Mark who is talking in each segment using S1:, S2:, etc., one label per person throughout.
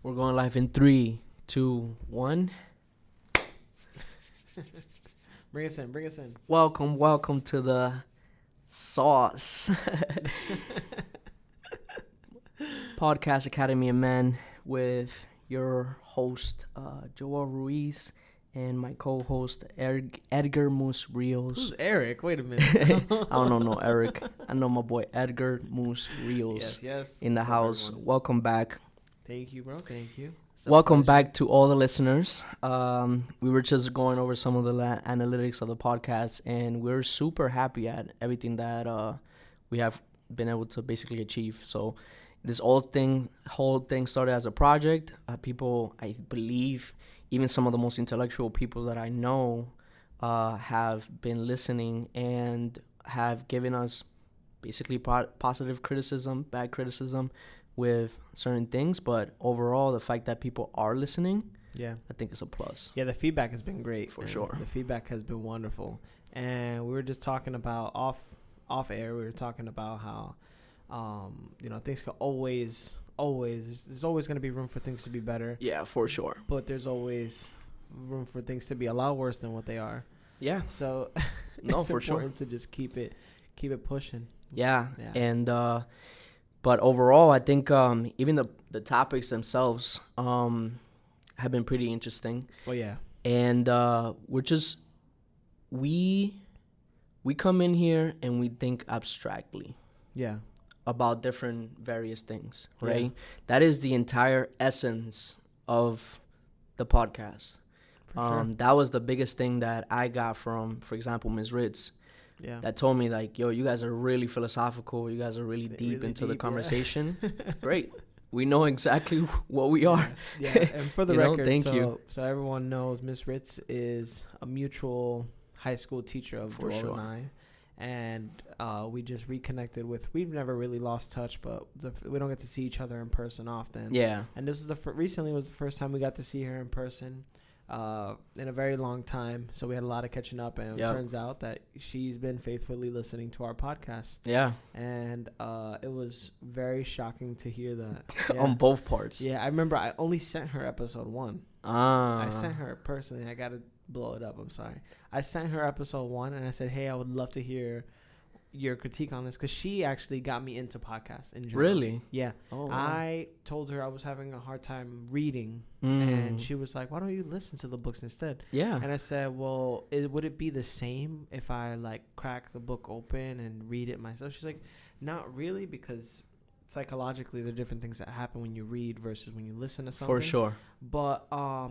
S1: We're going live in 3, 2, 1.
S2: Bring us in.
S1: Welcome to the Sauce Podcast Academy of Men with your host, Joel Ruiz, and my co-host, Edgar Moose Rios.
S2: Who's Eric? Wait a minute.
S1: I don't know Eric. I know my boy Edgar Moose Rios
S2: Yes.
S1: in the house.
S2: Everyone.
S1: Welcome back.
S2: Thank you, bro. Thank you.
S1: Welcome back to all the listeners. We were just going over some of the analytics of the podcast, and we're super happy at everything that we have been able to basically achieve. So this whole thing started as a project. People, I believe, even some of the most intellectual people that I know have been listening and have given us basically positive criticism, bad criticism, with certain things, but overall the fact that people are listening, I think is a plus.
S2: Yeah, the feedback has been great.
S1: For sure.
S2: The feedback has been wonderful. And we were just talking about off air, we were talking about how things could always there's always going to be room for things to be better.
S1: Yeah, for sure.
S2: But there's always room for things to be a lot worse than what they are.
S1: Yeah.
S2: So
S1: it's for
S2: important to just keep it pushing.
S1: Yeah. And but overall, I think even the topics themselves have been pretty interesting.
S2: Oh, yeah.
S1: And we come in here and we think abstractly.
S2: Yeah.
S1: About different various things, right?
S2: Yeah.
S1: That is the entire essence of the podcast.
S2: For sure.
S1: That was the biggest thing that I got from, for example, Ms. Ritz.
S2: Yeah.
S1: That told me, like, yo, you guys are really philosophical. You guys are really deep into the conversation. Yeah. Great. We know exactly what we are.
S2: Yeah. And for the record,
S1: thank you.
S2: So everyone knows Miss Ritz is a mutual high school teacher of Joel and I. And we just reconnected we've never really lost touch, but we don't get to see each other in person often.
S1: Yeah.
S2: And this is recently was the first time we got to see her in person. In a very long time, so we had a lot of catching up, and it turns out that she's been faithfully listening to our podcast.
S1: Yeah.
S2: And it was very shocking to hear that.
S1: Yeah. On both parts.
S2: Yeah, I remember I only sent her episode 1. I sent her personally. I gotta blow it up. I'm sorry. I sent her episode 1, and I said, hey, I would love to hear your critique on this, because she actually got me into podcasts in general. Really? Yeah. Oh, wow. I told her I was having a hard time reading, and she was like, why don't you listen to the books instead? Yeah. And I said, well, would it be the same if I like crack the book open and read it myself? She's like, not really, because psychologically there are different things that happen when you read versus when you listen to something.
S1: For sure.
S2: But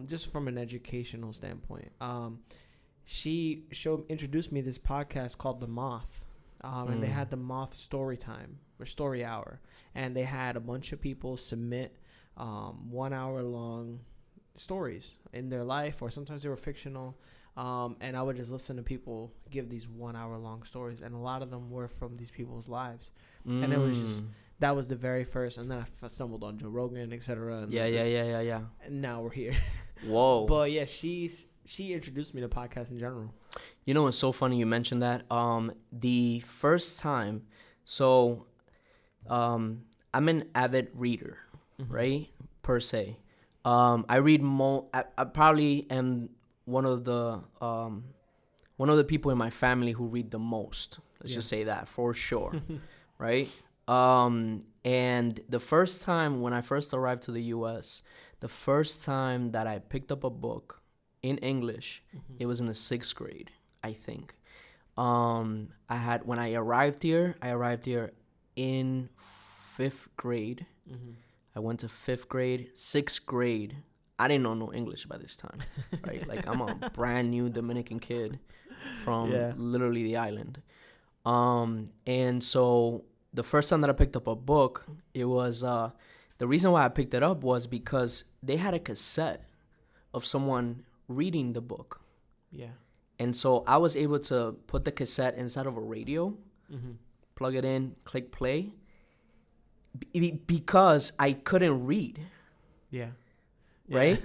S2: just from an educational standpoint, she introduced me this podcast called The Moth. And they had the Moth story time or story hour, and they had a bunch of people submit 1 hour long stories in their life, or sometimes they were fictional. And I would just listen to people give these 1 hour long stories, and a lot of them were from these people's lives. And it was that was the very first, and then I stumbled on Joe Rogan, etc.
S1: Yeah.
S2: And now we're here.
S1: Whoa.
S2: But yeah, she introduced me to podcasts in general.
S1: You know, it's so funny you mentioned that. The first time, so I'm an avid reader, right? Per se. I read I probably am one of the people in my family who read the most. Let's just say that for sure, right? And the first time when I first arrived to the U.S., the first time that I picked up a book in English, it was in the 6th grade, I think. When I arrived here in 5th grade. I went to 5th grade, 6th grade. I didn't know no English by this time, right? Like, I'm a brand new Dominican kid from literally the island. And so the first time that I picked up a book, it was the reason why I picked it up was because they had a cassette of someone reading the book. Yeah. And so I was able to put the cassette inside of a radio, plug it in, click play, because I couldn't read. Yeah. Right?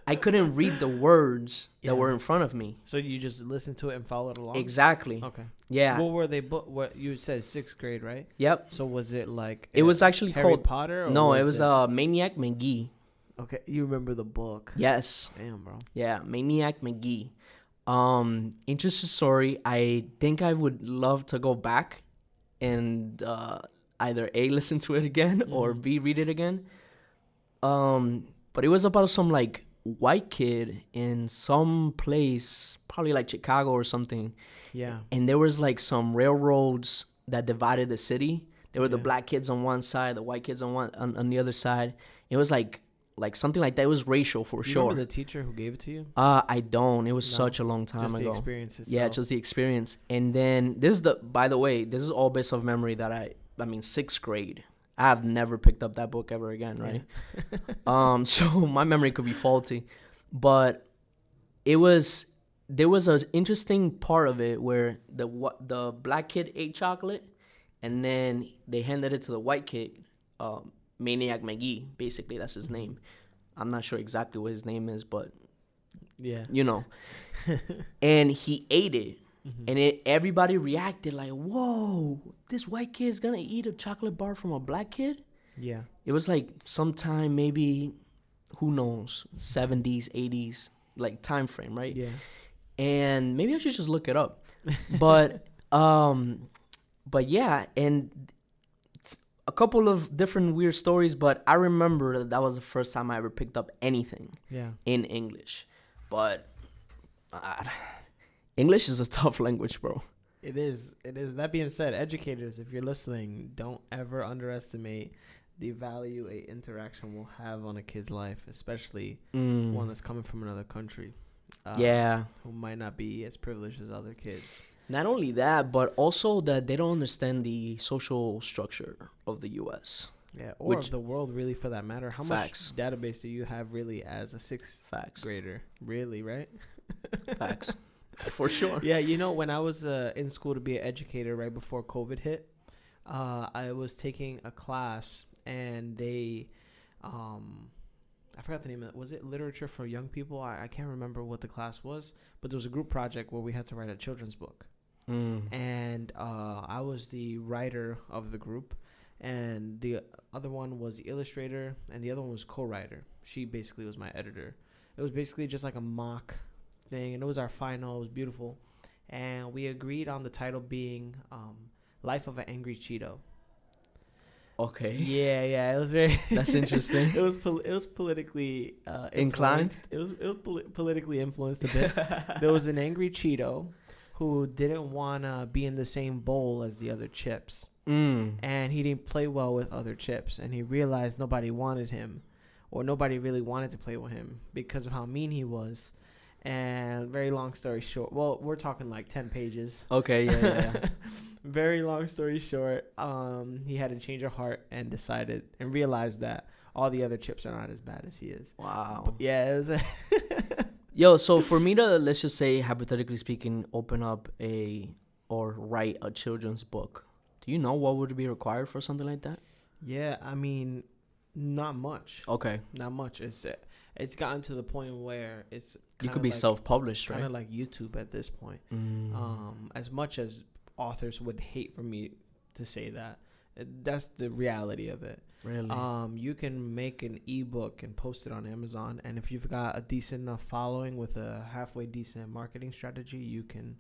S1: I couldn't read the words that were in front of me.
S2: So you just listened to it and followed along?
S1: Exactly.
S2: Okay.
S1: Yeah.
S2: What were they? What you said, 6th grade, right?
S1: Yep.
S2: So was it like
S1: it was actually
S2: Harry
S1: called
S2: Potter? Or
S1: no, it was Maniac McGee.
S2: Okay, you remember the book?
S1: Yes.
S2: Damn, bro.
S1: Yeah, Maniac McGee. Interesting story. I think I would love to go back and either A, listen to it again, or B, read it again. But it was about some like white kid in some place, probably like Chicago or something.
S2: Yeah.
S1: And there was like some railroads that divided the city. There were the black kids on one side, the white kids on the other side. It was like something like that. It was racial for sure.
S2: Remember the teacher who gave it to you?
S1: I don't. It was such a long time
S2: ago. Just the experience itself.
S1: Yeah, just the experience. And then by the way, this is all based off memory that I mean, 6th grade. I have never picked up that book ever again, right? Yeah. So my memory could be faulty. But there was an interesting part of it where the black kid ate chocolate, and then they handed it to the white kid, Maniac McGee, basically, that's his name. I'm not sure exactly what his name is, but
S2: yeah,
S1: you know. And he ate it, and everybody reacted like, "Whoa, this white kid's gonna eat a chocolate bar from a black kid?"
S2: Yeah.
S1: It was like sometime maybe, who knows, 70s, 80s, like time frame, right?
S2: Yeah.
S1: And maybe I should just look it up, but yeah, and a couple of different weird stories, but I remember that was the first time I ever picked up anything in English. But English is a tough language, bro.
S2: It is. That being said, educators, if you're listening, don't ever underestimate the value a interaction will have on a kid's life, especially one that's coming from another country. Who might not be as privileged as other kids.
S1: Not only that, but also that they don't understand the social structure of the U.S.
S2: Yeah, or of the world, really, for that matter. How
S1: Facts.
S2: much database do you have, really, as a 6th grader? Really, right?
S1: Facts. For sure.
S2: Yeah, you know, when I was in school to be an educator right before COVID hit, I was taking a class, and they... I forgot the name of it. Was it literature for young people? I can't remember what the class was, but there was a group project where we had to write a children's book. And I was the writer of the group, and the other one was the illustrator, and the other one was co-writer. She basically was my editor. It was basically just like a mock thing, and it was our final. It was beautiful, and we agreed on the title being Life of an Angry Cheeto. Okay. Yeah. It was very.
S1: That's interesting.
S2: It was politically
S1: inclined.
S2: It was politically influenced a bit. There was an angry Cheeto who didn't want to be in the same bowl as the other chips, and he didn't play well with other chips, and he realized nobody wanted him, or nobody really wanted to play with him because of how mean he was. And very long story short, well, we're talking like 10 pages.
S1: Okay, yeah.
S2: Very long story short, he had a change of heart and decided and realized that all the other chips are not as bad as he is.
S1: Wow.
S2: But yeah, it was
S1: Yo, so for me to, let's just say, hypothetically speaking, open up or write a children's book, do you know what would be required for something like that?
S2: Yeah, I mean, not much.
S1: Okay.
S2: Not much. It's gotten to the point where it's
S1: you could be self-published, right?
S2: Kind of like YouTube at this point. As much as authors would hate for me to say that, that's the reality of it.
S1: Really?
S2: You can make an ebook and post it on Amazon, and if you've got a decent enough following with a halfway decent marketing strategy, you can,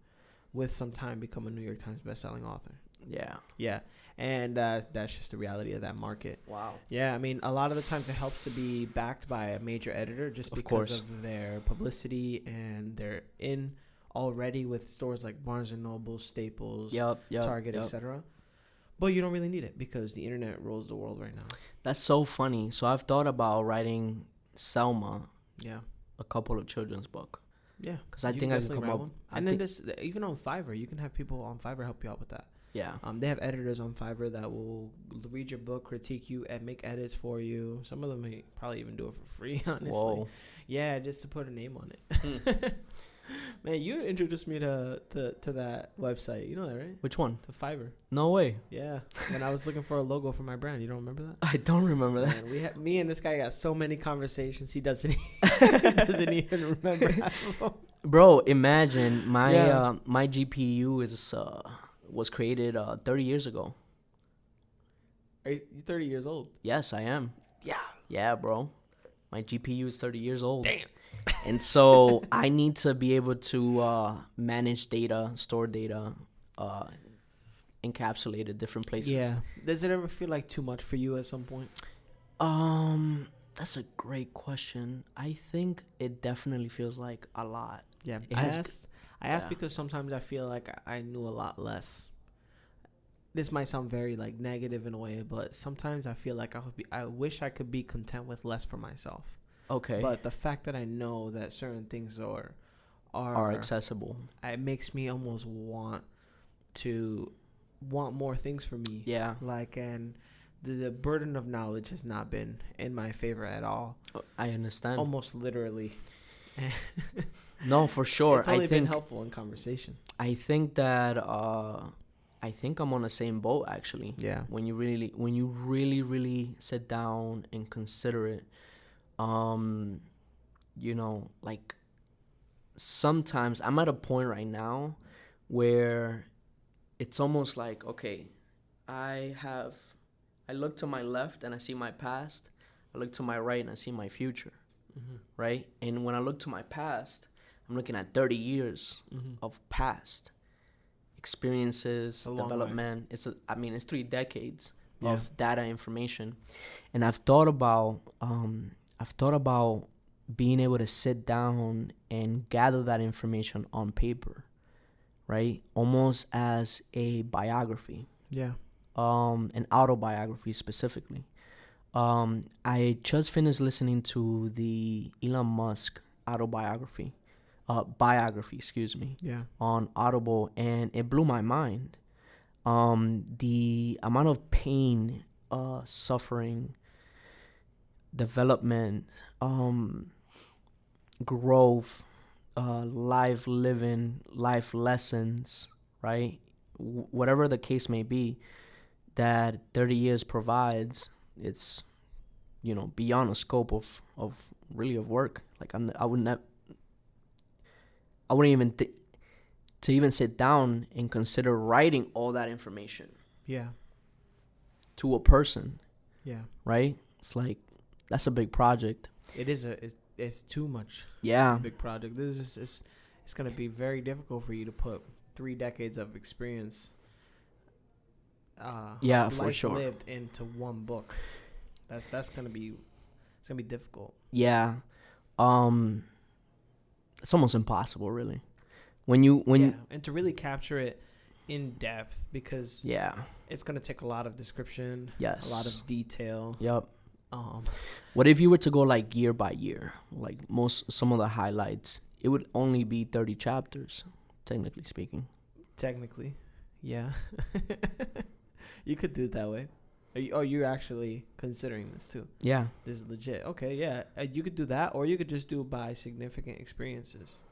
S2: with some time, become a New York Times bestselling author. Yeah. And that's just the reality of that market.
S1: Wow.
S2: Yeah, I mean, a lot of the times it helps to be backed by a major editor just because of their publicity, and they're in already with stores like Barnes & Noble, Staples, Target, etc. But you don't really need it because the internet rules the world right now. That's
S1: so funny. So I've thought about writing Selma.
S2: Yeah.
S1: A couple of children's book.
S2: Yeah.
S1: Because I think I can come up.
S2: And then even on Fiverr, you can have people on Fiverr help you out with that.
S1: Yeah.
S2: They have editors on Fiverr that will read your book, critique you, and make edits for you. Some of them may probably even do it for free, honestly.
S1: Whoa.
S2: Yeah, just to put a name on it. Man, you introduced me to that website. You know that, right?
S1: Which one?
S2: To Fiverr.
S1: No way.
S2: Yeah. When I was looking for a logo for my brand. You don't remember that?
S1: I don't remember that.
S2: Man, me and this guy got so many conversations. He doesn't doesn't even remember.
S1: Bro, imagine my GPU was created 30 years ago.
S2: Are you 30 years old?
S1: Yes, I am.
S2: Yeah.
S1: Yeah, bro. My GPU is 30 years old.
S2: Damn.
S1: And so I need to be able to manage data, store data, encapsulate it different places.
S2: Yeah. Does it ever feel like too much for you at some point?
S1: That's a great question. I think it definitely feels like a lot.
S2: Yeah. I asked because sometimes I feel like I knew a lot less. This might sound very like negative in a way, but sometimes I feel like I wish I could be content with less for myself.
S1: Okay.
S2: But the fact that I know that certain things are
S1: accessible,
S2: it makes me almost want more things for me.
S1: Yeah.
S2: Like, and the burden of knowledge has not been in my favor at all.
S1: I understand.
S2: Almost literally.
S1: No, for sure.
S2: It's only been helpful in conversation.
S1: I think that I think I'm on the same boat actually.
S2: Yeah.
S1: When you really sit down and consider it, you know, like sometimes I'm at a point right now where it's almost like, okay, I look to my left and I see my past. I look to my right and I see my future. Mm-hmm. Right? And when I look to my past, I'm looking at 30 years of past experiences, development. It's 3 decades of data information. And I've thought about being able to sit down and gather that information on paper, right? Almost as a biography.
S2: Yeah.
S1: An autobiography specifically. I just finished listening to the Elon Musk biography,
S2: Yeah.
S1: on Audible, and it blew my mind. The amount of pain, suffering, development, growth, life living, life lessons, right? Whatever the case may be, that 30 years provides, it's, you know, beyond the scope of work. Like I wouldn't even to even sit down and consider writing all that information.
S2: Yeah. To
S1: a person.
S2: Yeah.
S1: Right? It's like, that's a big project.
S2: It is it's too much.
S1: Yeah.
S2: Big project. It's going to be very difficult for you to put 3 decades of experience
S1: for sure,
S2: lived into one book. It's gonna be difficult.
S1: Yeah. It's almost impossible, really. When you
S2: and to really capture it in depth, because it's gonna take a lot of description, a lot of detail.
S1: Yep. What if you were to go like year by year, like some of the highlights? It would only be 30 chapters, technically speaking.
S2: Technically, yeah. You could do it that way. You're actually considering this too? Yeah. This is legit. Okay, yeah. You could do that, or you could just do it by significant experiences.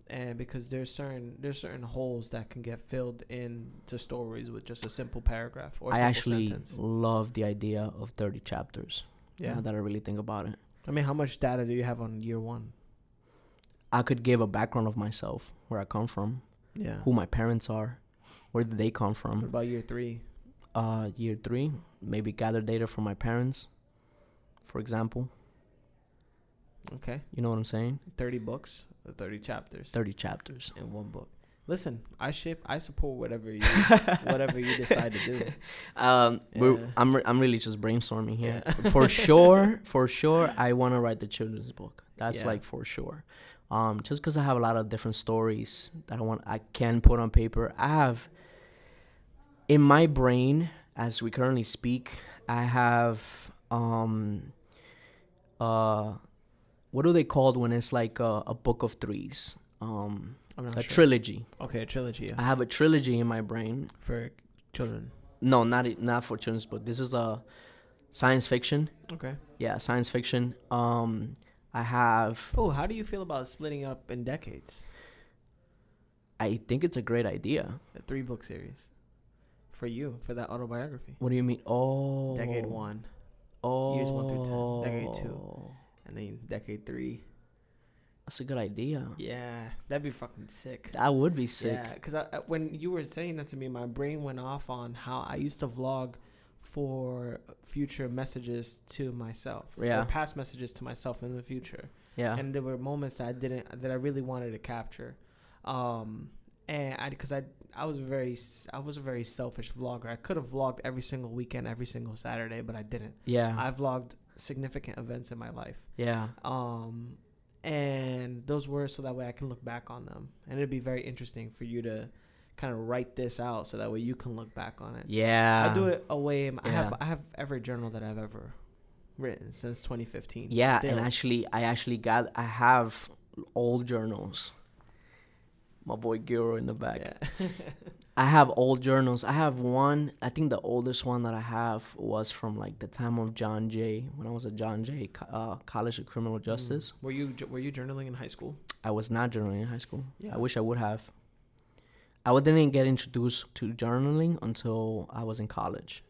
S2: And because there's certain holes that can get filled in to stories with just a simple paragraph or a simple sentence.
S1: Love the idea of 30 chapters.
S2: Yeah.
S1: Now that I really think about it.
S2: I mean, how much data do you have on year 1?
S1: I could give a background of myself, where I come from, who my parents are, where did they come from.
S2: What about year 3?
S1: Year 3, maybe gather data from my parents, for example.
S2: Okay.
S1: You know what I'm saying?
S2: 30 books, 30 chapters.
S1: 30 chapters
S2: in one book. Listen, I support whatever you decide to do.
S1: I'm really just brainstorming here. Yeah. For sure, I want to write the children's book. That's like for sure. Just because I have a lot of different stories that I can put on paper. I have in my brain, as we currently speak, I have what are they called when it's like a book of 3s? A trilogy.
S2: Okay, a trilogy. Yeah.
S1: I have a trilogy in my brain
S2: for children.
S1: No, not for children's book. This is a science fiction.
S2: Okay.
S1: Yeah, science fiction. I have.
S2: Oh, how do you feel about splitting up in decades?
S1: I think it's a great idea.
S2: A 3-book series for you, for that autobiography.
S1: What do you mean? Oh.
S2: Decade 1. Years 1 through 10. Decade 2. And then decade 3.
S1: That's a good idea.
S2: Yeah, that'd be fucking sick.
S1: That would be sick.
S2: Yeah, because when you were saying that to me, my brain went off on how I used to vlog for future messages to myself.
S1: Yeah.
S2: Or past messages to myself in the future.
S1: Yeah.
S2: And there were moments that I really wanted to capture. And I was a very selfish vlogger. I could have vlogged every single weekend, every single Saturday, but I didn't.
S1: Yeah.
S2: I vlogged significant events in my life.
S1: Yeah.
S2: And those were so that way I can look back on them. And it'd be very interesting for you to kind of write this out so that way you can look back on it.
S1: Yeah.
S2: I do it away. I have every journal that I've ever written since 2015.
S1: Yeah,
S2: still.
S1: and I have old journals. My boy Giro in the back.
S2: Yeah.
S1: I have old journals. I have one. I think the oldest one that I have was from like the time of John Jay, when I was at John Jay College of Criminal Justice.
S2: Were you journaling in high school?
S1: I was not journaling in high school.
S2: Yeah.
S1: I wish I would have. Didn't get introduced to journaling until I was in college.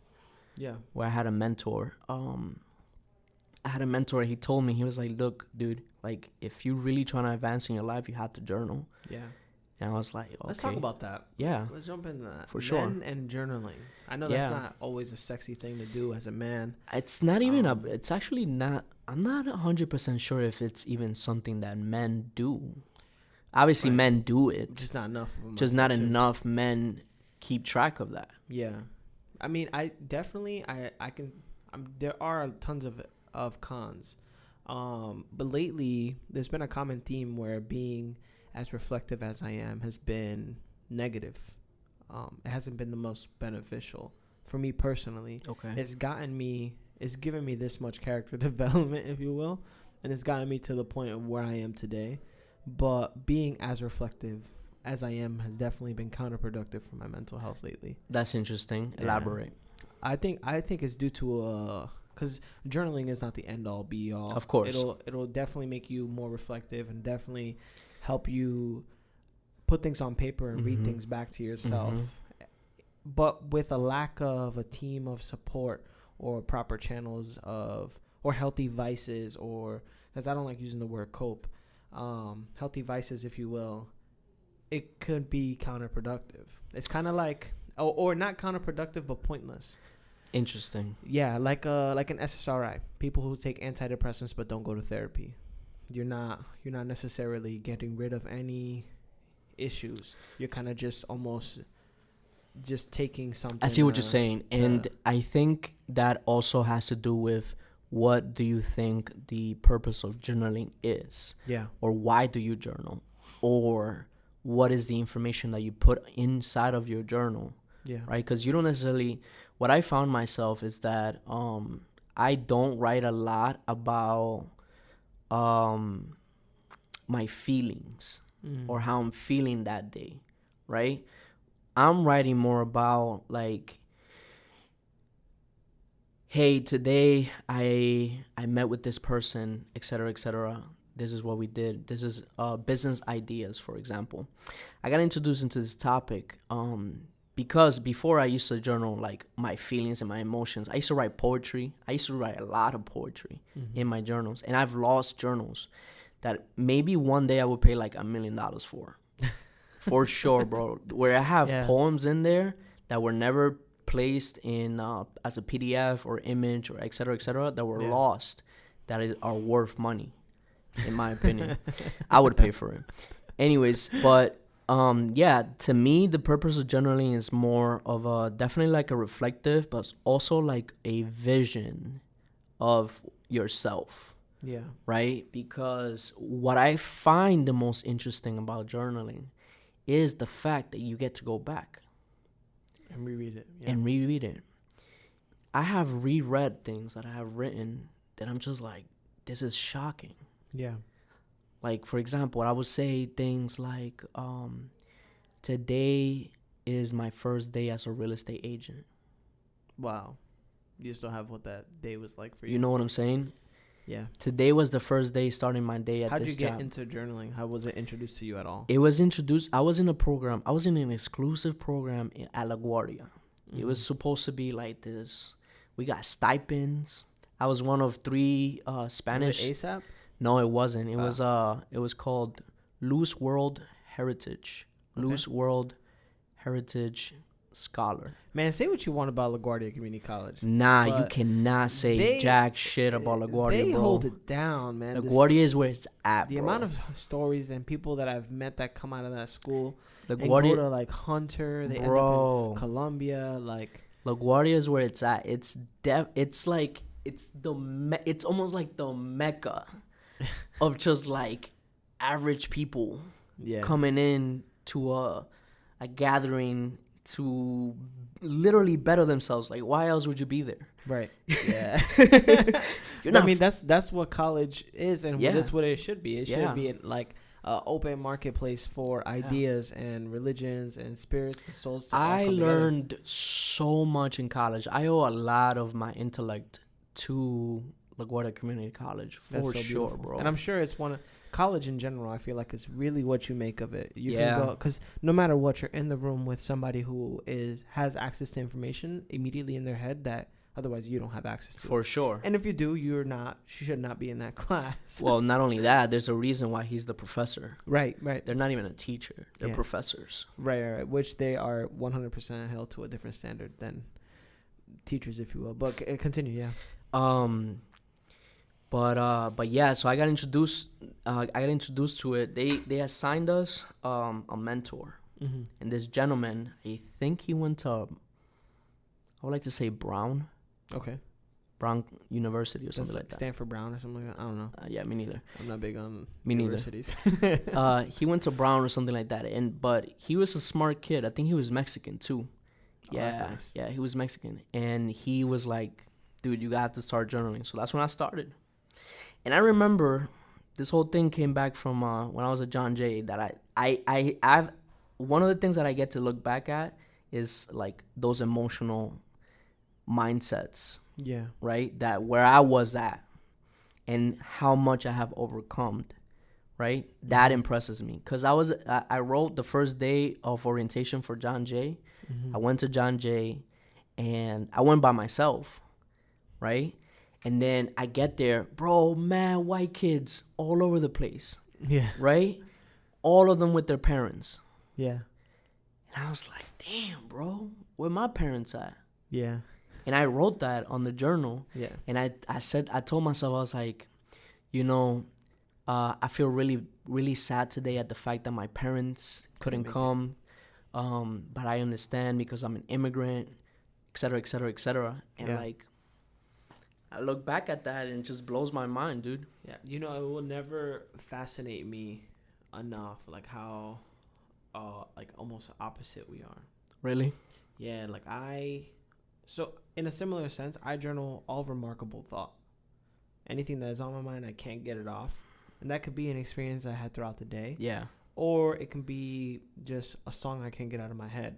S2: Yeah.
S1: Where I had a mentor. I had a mentor. He told me, he was like, "Look, dude, like if you really trying to advance in your life, you have to journal."
S2: Yeah.
S1: And I was like, okay.
S2: Let's talk about that.
S1: Yeah.
S2: Let's jump into that.
S1: For sure.
S2: Men and journaling. I know that's not always a sexy thing to do as a man.
S1: It's not even it's actually not, I'm not 100% sure if it's even something that men do. Obviously, men do it.
S2: Just not enough of them.
S1: Just not enough men keep track of that.
S2: Yeah. I mean, I definitely, there are tons of cons. But lately, there's been a common theme where being as reflective as I am has been negative. It hasn't been the most beneficial for me personally.
S1: Okay.
S2: It's given me this much character development, if you will, and it's gotten me to the point of where I am today. But being as reflective as I am has definitely been counterproductive for my mental health lately.
S1: That's interesting. Elaborate.
S2: I think it's due to because journaling is not the end all be all.
S1: Of course.
S2: It'll definitely make you more reflective and definitely help you put things on paper and read things back to yourself. But with a lack of a team of support or proper channels or healthy vices, or because I don't like using the word cope, healthy vices, if you will, it could be counterproductive. It's kind of like, or not counterproductive, but pointless.
S1: Interesting.
S2: Yeah, like an SSRI. People who take antidepressants but don't go to therapy. You're not necessarily getting rid of any issues. You're kind of just almost just taking something.
S1: I see what you're saying, and I think that also has to do with what do you think the purpose of journaling is?
S2: Yeah.
S1: Or why do you journal? Or what is the information that you put inside of your journal?
S2: Yeah.
S1: Right? Because you don't necessarily. What I found myself is that I don't write a lot about my feelings or how I'm feeling that day, right? I'm writing more about like, hey, today I met with this person, et cetera, et cetera. This is what we did. This is business ideas, for example. I got introduced into this topic because before I used to journal like my feelings and my emotions. I used to write poetry. I used to write a lot of poetry in my journals. And I've lost journals that maybe one day I would pay like $1 million for. For sure, bro. Where I have poems in there that were never placed in as a PDF or image or et cetera, that were lost, that are worth money, in my opinion. I would pay for it. Anyways, but to me, the purpose of journaling is more of a definitely like a reflective, but also like a vision of yourself.
S2: Yeah.
S1: Right? Because what I find the most interesting about journaling is the fact that you get to go back
S2: and reread it.
S1: Yeah. And reread it. I have reread things that I have written that I'm just like, this is shocking.
S2: Yeah.
S1: Like, for example, I would say things like, today is my first day as a real estate agent.
S2: Wow. You still have what that day was like for you.
S1: You know what I'm saying?
S2: Yeah.
S1: Today was the first day starting my day at
S2: How'd
S1: this job.
S2: How'd you get into journaling? How was it introduced to you at all?
S1: It was introduced. I was in a program. I was in an exclusive program at LaGuardia. It was supposed to be like this. We got stipends. I was one of 3 Spanish.
S2: Was it ASAP?
S1: No, it wasn't. It was called Loose World Heritage.
S2: Okay.
S1: Loose World Heritage Scholar.
S2: Man, say what you want about LaGuardia Community College.
S1: Nah, you cannot say jack shit about LaGuardia,
S2: they
S1: bro.
S2: hold it down, man.
S1: LaGuardia is where it's at,
S2: the
S1: bro.
S2: amount of stories and people that I've met that come out of that school
S1: LaGuardia,
S2: and go to like Hunter, they end up in Columbia, like
S1: LaGuardia is where it's at. It's like it's almost like the mecca of just like average people coming in to a gathering to literally better themselves. Like, why else would you be there?
S2: Right. Yeah. I mean, that's what college is, and that's what it should be. It should be like an open marketplace for ideas and religions and spirits and souls.
S1: I learned so much in college. I owe a lot of my intellect to LaGuardia Community College for sure, bro.
S2: And I'm sure it's college in general, I feel like it's really what you make of it. You can go, because no matter what, you're in the room with somebody who has access to information immediately in their head that otherwise you don't have access to.
S1: For sure.
S2: And if you do, you should not be in that class.
S1: Well, not only that, there's a reason why he's the professor.
S2: Right.
S1: They're not even a teacher. They're professors.
S2: Right. Which they are 100% held to a different standard than teachers, if you will. But continue, yeah.
S1: But yeah, so I got introduced to it. They assigned us a mentor, and this gentleman, I think he went to, I would like to say Brown.
S2: Okay.
S1: Brown University or something like that.
S2: Stanford Brown or something like that. I don't know.
S1: Yeah, me neither.
S2: I'm not big on
S1: universities. He went to Brown or something like that, but he was a smart kid. I think he was Mexican too. Yeah, that's nice. Yeah, he was Mexican, and he was like, "Dude, you got to start journaling." So that's when I started. And I remember this whole thing came back from when I was at John Jay, that I've one of the things that I get to look back at is like those emotional mindsets.
S2: Yeah.
S1: Right? That where I was at and how much I have overcome. Right? That impresses me. Because I wrote the first day of orientation for John Jay. I went to John Jay and I went by myself. Right? And then I get there, bro, mad white kids all over the place.
S2: Yeah.
S1: Right? All of them with their parents.
S2: Yeah.
S1: And I was like, damn, bro, where my parents at?
S2: Yeah.
S1: And I wrote that on the journal.
S2: Yeah.
S1: And I told myself, I was like, I feel really, really sad today at the fact that my parents couldn't come. But I understand because I'm an immigrant, et cetera, et cetera, et cetera. And like, I look back at that and it just blows my mind, dude.
S2: Yeah, it will never fascinate me enough, like how, like almost opposite we are.
S1: Really?
S2: Yeah, like so in a similar sense, I journal all remarkable thought. Anything that is on my mind, I can't get it off. And that could be an experience I had throughout the day.
S1: Yeah.
S2: Or it can be just a song I can't get out of my head.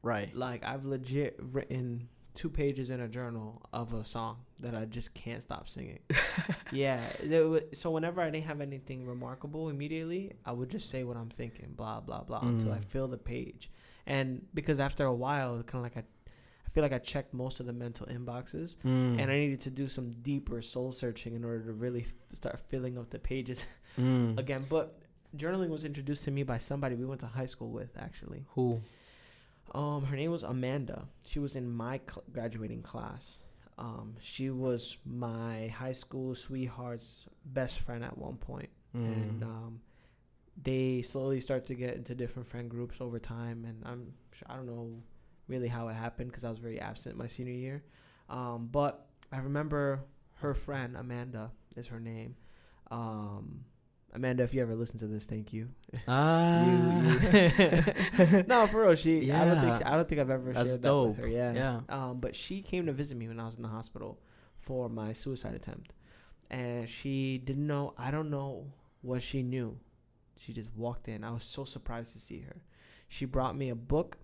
S1: Right.
S2: Like I've legit written 2 pages in a journal of a song that I just can't stop singing. Yeah. So whenever I didn't have anything remarkable immediately, I would just say what I'm thinking, blah, blah, blah, until I fill the page. And because after a while, kind of like I feel like I checked most of the mental inboxes, and I needed to do some deeper soul searching in order to really start filling up the pages again. But journaling was introduced to me by somebody we went to high school with, actually.
S1: Who?
S2: Her name was Amanda. She was in my graduating class. She was my high school sweetheart's best friend at one point. And they slowly start to get into different friend groups over time. And I don't know really how it happened because I was very absent my senior year. But I remember her friend, Amanda is her name. Amanda, if you ever listen to this, thank you. No, for real. I don't think I've ever shared that with her. Yeah. But she came to visit me when I was in the hospital for my suicide attempt, and she didn't know. I don't know what she knew. She just walked in. I was so surprised to see her. She brought me a book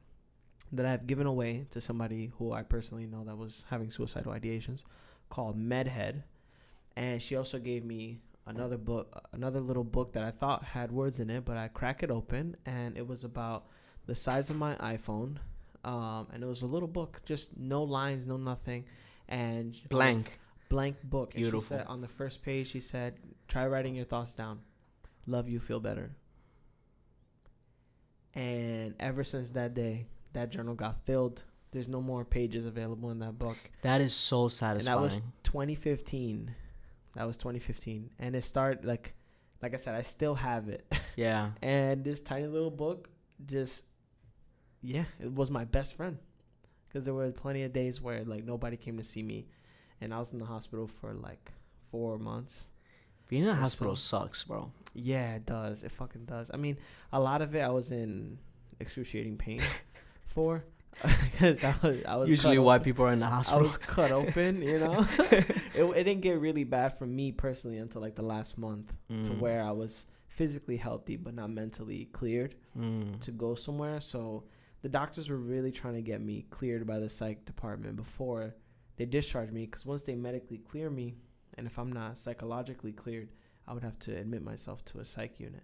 S2: that I've given away to somebody who I personally know that was having suicidal ideations, called Medhead. And she also gave me another little book that I thought had words in it, but I crack it open, and it was about the size of my iPhone. And it was a little book, just no lines, no nothing, and
S1: blank
S2: book.
S1: Beautiful.
S2: And she said on the first page, she said, "Try writing your thoughts down. Love you, feel better." And ever since that day, that journal got filled. There's no more pages available in that book.
S1: That is so satisfying.
S2: And that was 2015. And it started like I said, I still have it.
S1: Yeah.
S2: And this tiny little book just, it was my best friend, because there were plenty of days where like nobody came to see me, and I was in the hospital for like 4 months.
S1: Being in the hospital sucks, bro.
S2: Yeah, it does. It fucking does. I mean, a lot of it I was in excruciating pain for, because I was
S1: usually why people are in the hospital.
S2: I was cut open, you know. It didn't get really bad for me personally until like the last month, to where I was physically healthy but not mentally cleared to go somewhere. So the doctors were really trying to get me cleared by the psych department before they discharged me, because once they medically clear me, and if I'm not psychologically cleared, I would have to admit myself to a psych unit,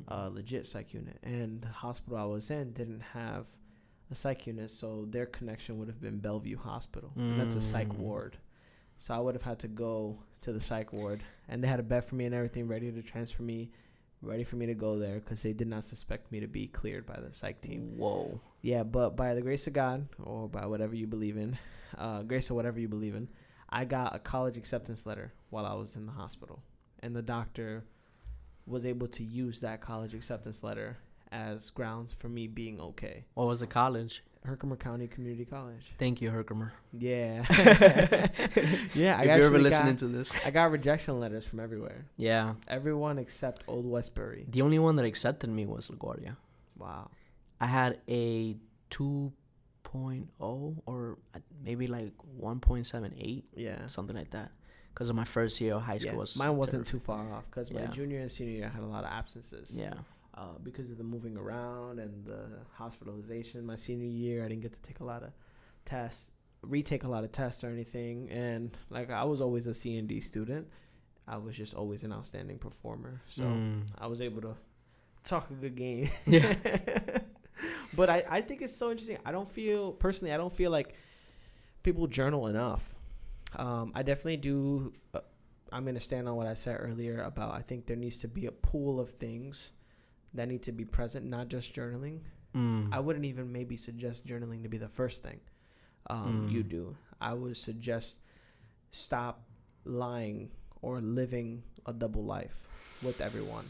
S2: a legit psych unit. And the hospital I was in didn't have a psych unit, so their connection would have been Bellevue Hospital, and that's a psych ward. So I would have had to go to the psych ward, and they had a bed for me and everything, ready to transfer me, ready for me to go there, because they did not suspect me to be cleared by the psych team.
S1: Whoa.
S2: Yeah, but by the grace of God, or by whatever you believe in, grace or whatever you believe in, I got a college acceptance letter while I was in the hospital, and the doctor was able to use that college acceptance letter as grounds for me being okay.
S1: What was the college?
S2: Herkimer County Community College.
S1: Thank you, Herkimer.
S2: Yeah. Yeah.
S1: If you're ever listening to this.
S2: I got rejection letters from everywhere.
S1: Yeah.
S2: Everyone except Old Westbury.
S1: The only one that accepted me was LaGuardia.
S2: Wow.
S1: I had a 2.0 or maybe like 1.78.
S2: Yeah.
S1: Something like that. Because of my first year of high school.
S2: Yeah, mine wasn't too far off, because my junior and senior year I had a lot of absences.
S1: Yeah.
S2: Because of the moving around and the hospitalization. My senior year, I didn't get to take a lot of tests, retake a lot of tests or anything. And like, I was always a C&D student. I was just always an outstanding performer. So I was able to talk a good game.
S1: Yeah.
S2: But I think it's so interesting. I don't feel like people journal enough. I definitely do. I'm going to stand on what I said earlier about, I think there needs to be a pool of things that need to be present, not just journaling. I wouldn't even maybe suggest journaling to be the first thing you do. I would suggest stop lying or living a double life with everyone.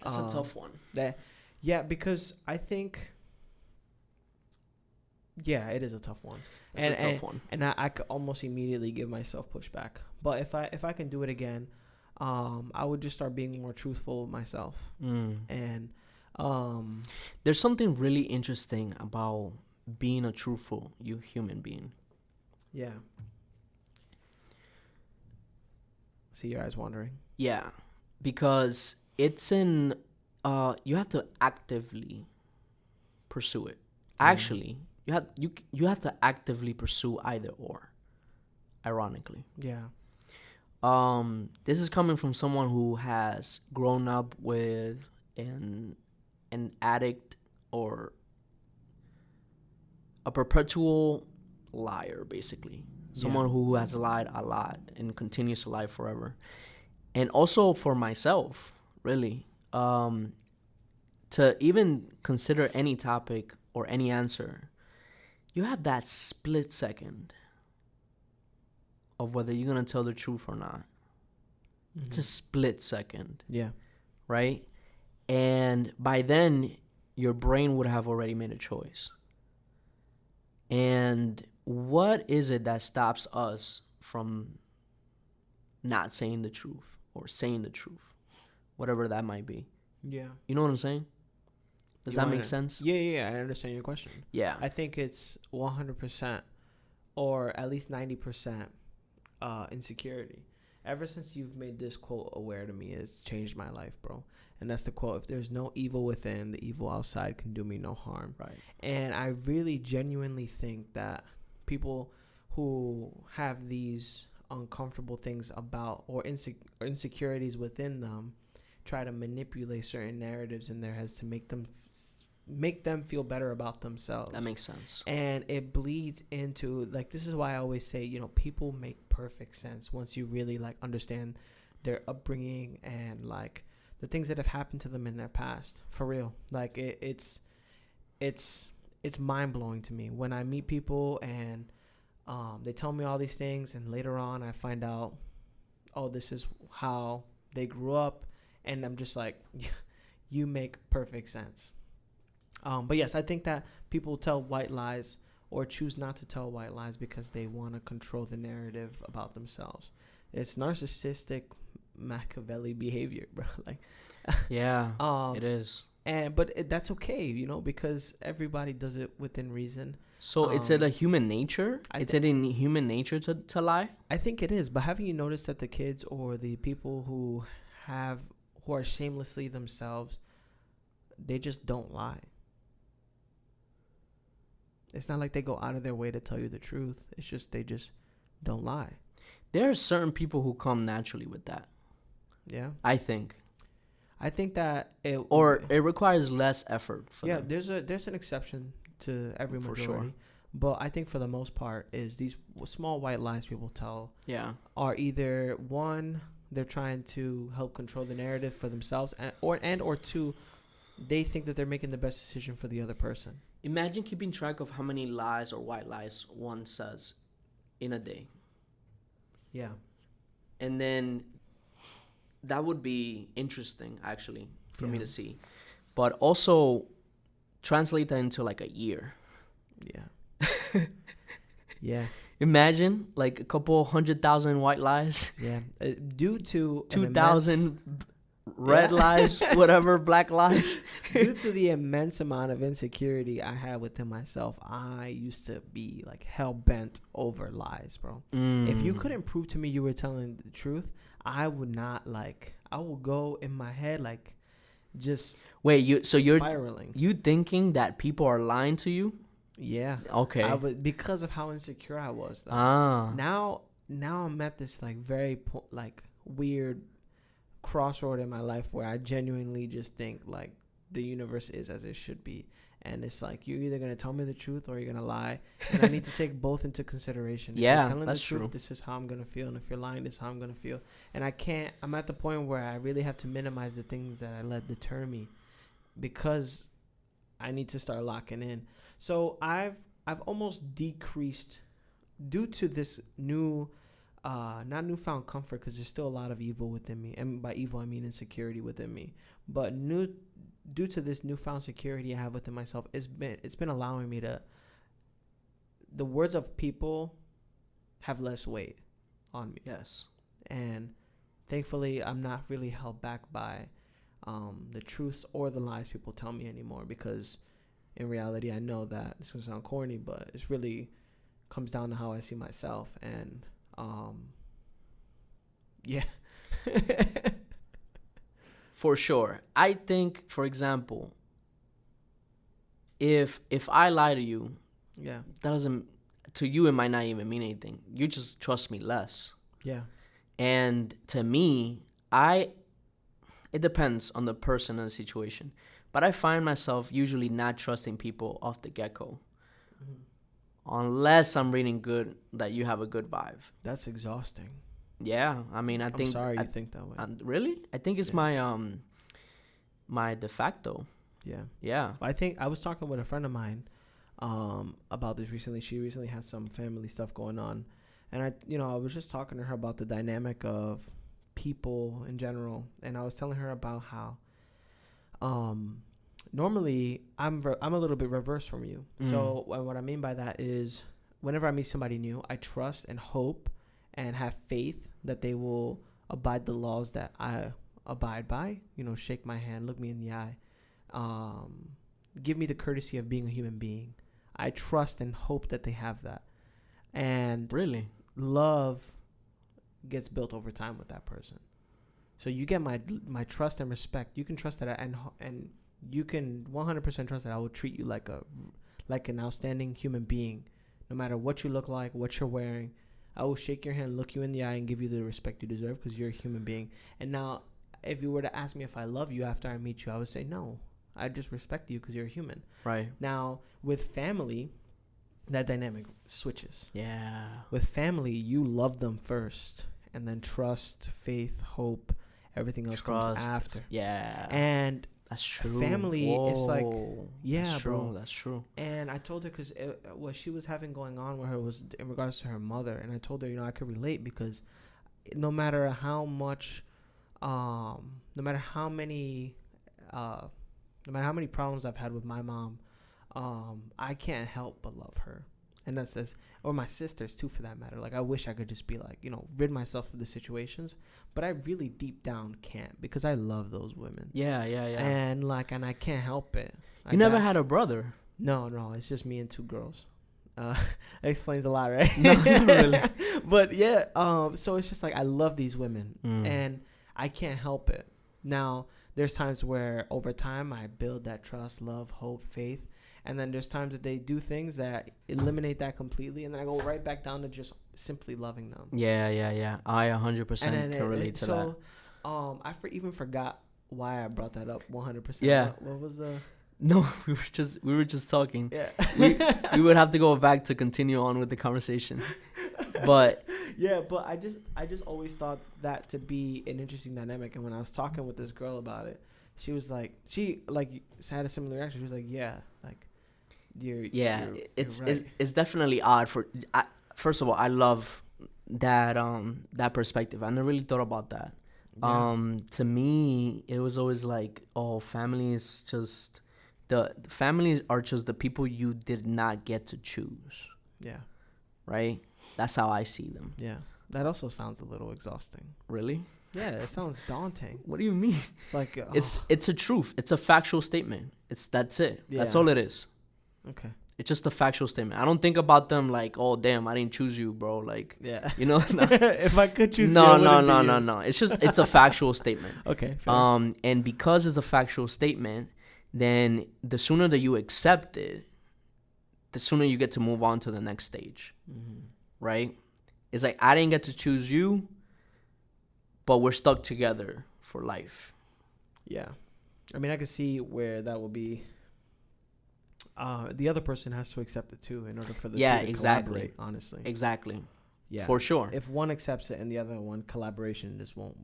S1: That's a tough one.
S2: Because I think, it is a tough one.
S1: It's a tough one.
S2: And I could almost immediately give myself pushback. But if I can do it again, I would just start being more truthful with myself. And
S1: there's something really interesting about being a truthful human being.
S2: Yeah. See your eyes wandering.
S1: Yeah, because it's in you have to actively pursue it. Actually, you have to actively pursue either or. Ironically.
S2: Yeah.
S1: This is coming from someone who has grown up with an addict or a perpetual liar, basically. Someone who has lied a lot and continues to lie forever. And also for myself, really, to even consider any topic or any answer, you have that split second of whether you're going to tell the truth or not. Mm-hmm. It's a split second.
S2: Yeah.
S1: Right? And by then, your brain would have already made a choice. And what is it that stops us from not saying the truth or saying the truth? Whatever that might be.
S2: Yeah.
S1: You know what I'm saying? Does that make sense?
S2: Yeah, I understand your question.
S1: Yeah.
S2: I think it's 100% or at least 90% insecurity. Ever since you've made this quote aware to me, it's changed my life, bro. And that's the quote: if there's no evil within, the evil outside can do me no harm.
S1: Right.
S2: And I really genuinely think that people who have these uncomfortable things about or insecurities within them, try to manipulate certain narratives in their heads to make them feel better about themselves.
S1: That makes sense.
S2: And it bleeds into, like, this is why I always say, you know, people make perfect sense once you really like understand their upbringing and like the things that have happened to them in their past. For real. Like it's mind-blowing to me when I meet people and they tell me all these things, and later on I find out, oh, this is how they grew up, and I'm just like, you make perfect sense. But yes, I think that people tell white lies or choose not to tell white lies because they want to control the narrative about themselves. It's narcissistic Machiavelli behavior, bro. Like,
S1: yeah, it is.
S2: But that's okay, you know, because everybody does it within reason.
S1: So is it a human nature? Is it in human nature to lie?
S2: I think it is. But haven't you noticed that the kids or the people who are shamelessly themselves, they just don't lie? It's not like they go out of their way to tell you the truth. It's just they just don't lie.
S1: There are certain people who come naturally with that.
S2: Yeah.
S1: I think
S2: that it
S1: requires less effort for them.
S2: There's an exception to every majority.
S1: For sure.
S2: But I think for the most part is these small white lies people tell are either one, they're trying to help control the narrative for themselves, or two, they think that they're making the best decision for the other person.
S1: Imagine keeping track of how many lies or white lies one says in a day.
S2: Yeah.
S1: And then that would be interesting, actually, for me to see. But also translate that into like a year.
S2: Yeah. Yeah.
S1: Imagine like a couple 100,000 white lies.
S2: Yeah. Due to
S1: 2,000 red lies, whatever, black lies.
S2: Due to the immense amount of insecurity I had within myself, I used to be like hell bent over lies, bro. If you couldn't prove to me you were telling the truth, I would go in my head like just
S1: you're
S2: spiraling.
S1: You thinking that people are lying to you?
S2: Yeah.
S1: Okay.
S2: Because of how insecure I was. Though. Now I'm at this like very weird crossroad in my life where I genuinely just think like the universe is as it should be, and it's like you're either gonna tell me the truth or you're gonna lie, and I need to take both into consideration. If you're telling
S1: that's
S2: the truth,
S1: true.
S2: this is how I'm gonna feel, and if you're lying, this is how I'm gonna feel. And I'm at the point where I really have to minimize the things that I let deter me, because I need to start locking in. So I've almost decreased due to this new not newfound comfort, because there's still a lot of evil within me, and by evil I mean insecurity within me, but due to this newfound security I have within myself, it's been allowing me to, the words of people have less weight on me.
S1: Yes.
S2: And thankfully I'm not really held back by the truth or the lies people tell me anymore, because in reality I know that it's gonna sound corny, but it's really comes down to how I see myself. And yeah.
S1: For sure. I think, for example, if I lie to you,
S2: yeah,
S1: that doesn't, to you it might not even mean anything. You just trust me less.
S2: Yeah.
S1: And to me, it depends on the person and the situation, but I find myself usually not trusting people off the get-go. Unless I'm reading good, that you have a good vibe.
S2: That's exhausting.
S1: Yeah, I mean,
S2: I'm sorry you think that way.
S1: Really? I think it's my my de facto.
S2: Yeah.
S1: Yeah.
S2: I think I was talking with a friend of mine about this recently. She recently had some family stuff going on, and I was just talking to her about the dynamic of people in general, and I was telling her about how normally I'm a little bit reverse from you. So what I mean by that is whenever I meet somebody new, I trust and hope and have faith that they will abide the laws that I abide by. Shake my hand, look me in the eye, give me the courtesy of being a human being. I trust and hope that they have that. And
S1: really,
S2: love gets built over time with that person. So you get my trust and respect. You can trust that, and you can 100% trust that I will treat you like an outstanding human being, no matter what you look like, what you're wearing. I will shake your hand, look you in the eye, and give you the respect you deserve because you're a human being. And now, if you were to ask me if I love you after I meet you, I would say no. I just respect you because you're a human.
S1: Right.
S2: Now, with family, that dynamic switches.
S1: Yeah.
S2: With family, you love them first, and then trust, faith, hope, everything else comes after.
S1: Yeah.
S2: And
S1: that's true.
S2: Family is like, yeah,
S1: that's true.
S2: bro.
S1: That's true.
S2: And I told her because what she was having going on with her was in regards to her mother, and I told her, I could relate because no matter how much, no matter how many problems I've had with my mom, I can't help but love her. And that's this, or my sisters too, for that matter. Like, I wish I could just be like, rid myself of the situations, but I really deep down can't because I love those women.
S1: Yeah.
S2: And I can't help it.
S1: You never had a brother?
S2: No, it's just me and two girls. That explains a lot, right?
S1: No, not really.
S2: But yeah, so it's just like I love these women, and I can't help it. Now, there's times where over time I build that trust, love, hope, faith. And then there's times that they do things that eliminate that completely. And then I go right back down to just simply loving them.
S1: Yeah. I 100% can relate to that.
S2: So I even forgot why I brought that up 100%.
S1: Yeah.
S2: What was the...
S1: No, we were just talking.
S2: Yeah.
S1: we would have to go back to continue on with the conversation. But...
S2: Yeah, but I just always thought that to be an interesting dynamic. And when I was talking with this girl about it, she was like... She had a similar reaction. She was like, yeah, like...
S1: It's
S2: right.
S1: it's definitely odd. First of all, I love that perspective. I never really thought about that. Yeah. To me, it was always like, family is just the family are just the people you did not get to choose. Yeah. Right. That's how I see them.
S2: Yeah. That also sounds a little exhausting.
S1: Really?
S2: Yeah, it sounds daunting.
S1: What do you mean?
S2: It's like
S1: it's a truth. It's a factual statement. That's it. Yeah. That's all it is.
S2: Okay.
S1: It's just a factual statement. I don't think about them like, oh damn, I didn't choose you, bro. Like,
S2: yeah,
S1: No.
S2: If I could choose,
S1: no. It's a factual statement.
S2: Okay. Fair.
S1: And because it's a factual statement, then the sooner that you accept it, the sooner you get to move on to the next stage, right? It's like I didn't get to choose you, but we're stuck together for life.
S2: Yeah, I mean, I could see where that will be. The other person has to accept it too in order for the two to collaborate, honestly.
S1: Exactly.
S2: Yeah.
S1: For sure.
S2: If one accepts it and the other one, collaboration just won't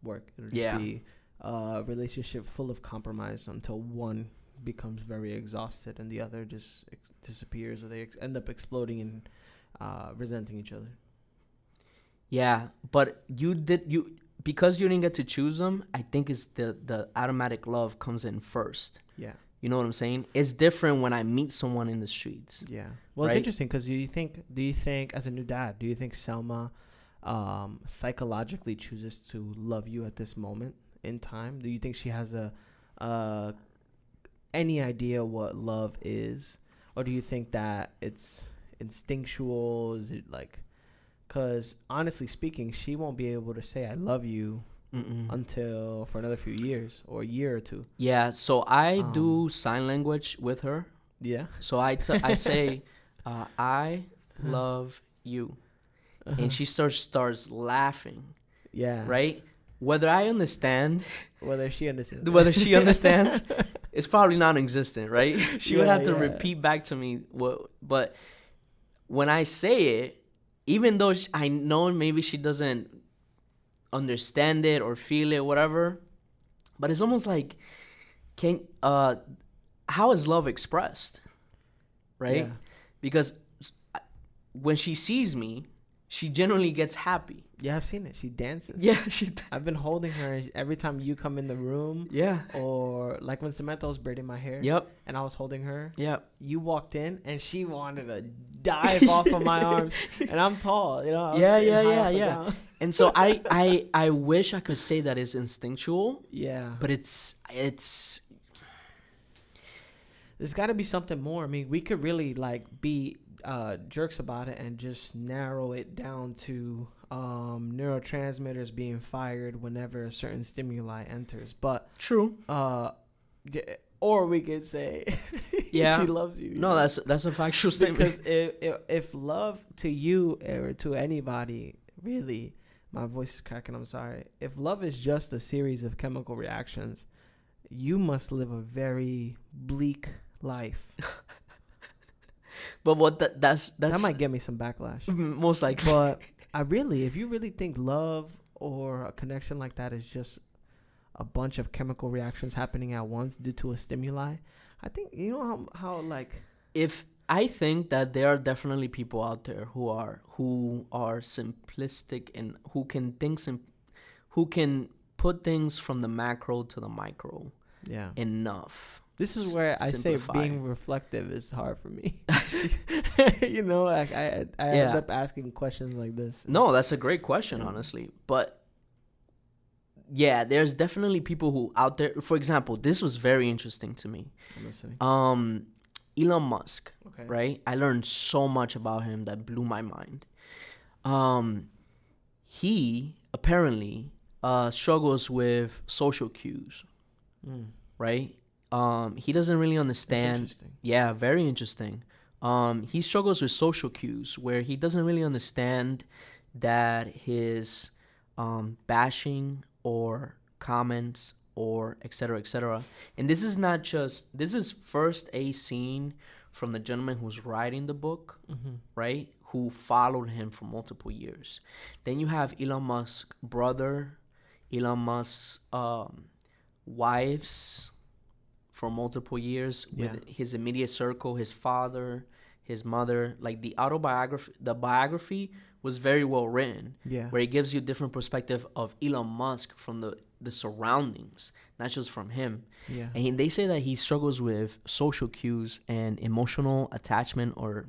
S2: work. It'll just be a relationship full of compromise until one becomes very exhausted and the other just disappears, or they end up exploding and resenting each other.
S1: Yeah, but because you didn't get to choose them, I think it's the automatic love comes in first. Yeah. You know what I'm saying? It's different when I meet someone in the streets.
S2: Yeah. Well, It's interesting because do you think, as a new dad, do you think Selma psychologically chooses to love you at this moment in time? Do you think she has any idea what love is? Or do you think that it's instinctual? Is it like... Because honestly speaking, she won't be able to say I love you until for another few years or a year or two.
S1: Yeah, so I do sign language with her.
S2: Yeah.
S1: So I say, I love you. And she starts laughing.
S2: Yeah.
S1: Right? Whether I understand.
S2: Whether she
S1: understands, it's probably non-existent, right? She would have to repeat back to me. But when I say it, even though I know maybe she doesn't understand it or feel it, whatever, but it's almost like, how is love expressed, right? Yeah. Because when she sees me, she generally gets happy.
S2: Yeah, I've seen it. She dances.
S1: Yeah,
S2: I've been holding her every time you come in the room.
S1: Yeah.
S2: Or like when Samantha was braiding my hair.
S1: Yep.
S2: And I was holding her.
S1: Yep.
S2: You walked in and she wanted to dive off of my arms. And I'm tall,
S1: Yeah. And so I wish I could say that it's instinctual.
S2: Yeah.
S1: But it's
S2: there's got to be something more. I mean, we could really be jerks about it and just narrow it down to neurotransmitters being fired whenever a certain stimuli enters. But
S1: true.
S2: Or Or we could say,
S1: yeah,
S2: she loves you.
S1: No, that's a factual statement.
S2: Because if love to you or to anybody, really, my voice is cracking, I'm sorry. If love is just a series of chemical reactions, you must live a very bleak life.
S1: But what that's
S2: that might get me some backlash.
S1: Most likely.
S2: But if you really think love or a connection like that is just a bunch of chemical reactions happening at once due to a stimuli, I think, you know how like,
S1: if I think that there are definitely people out there who are simplistic and who can put things from the macro to the micro.
S2: Yeah.
S1: Enough.
S2: This is where I say being reflective is hard for me. You know, like I end up asking questions like this.
S1: No, that's a great question, honestly. But yeah, there's definitely people who out there. For example, this was very interesting to me.
S2: I'm listening.
S1: Elon Musk, right? I learned so much about him that blew my mind. He apparently struggles with social cues, right? He doesn't really understand. Yeah, very interesting. He struggles with social cues where he doesn't really understand that his bashing or comments or et cetera, and this is first a scene from the gentleman who's writing the book, right, who followed him for multiple years. Then you have Elon Musk's brother, Elon Musk's wives for multiple years, with his immediate circle, his father, his mother. Like the biography was very well written, where it gives you a different perspective of Elon Musk from the surroundings, not just from him. And they say that he struggles with social cues and emotional attachment, or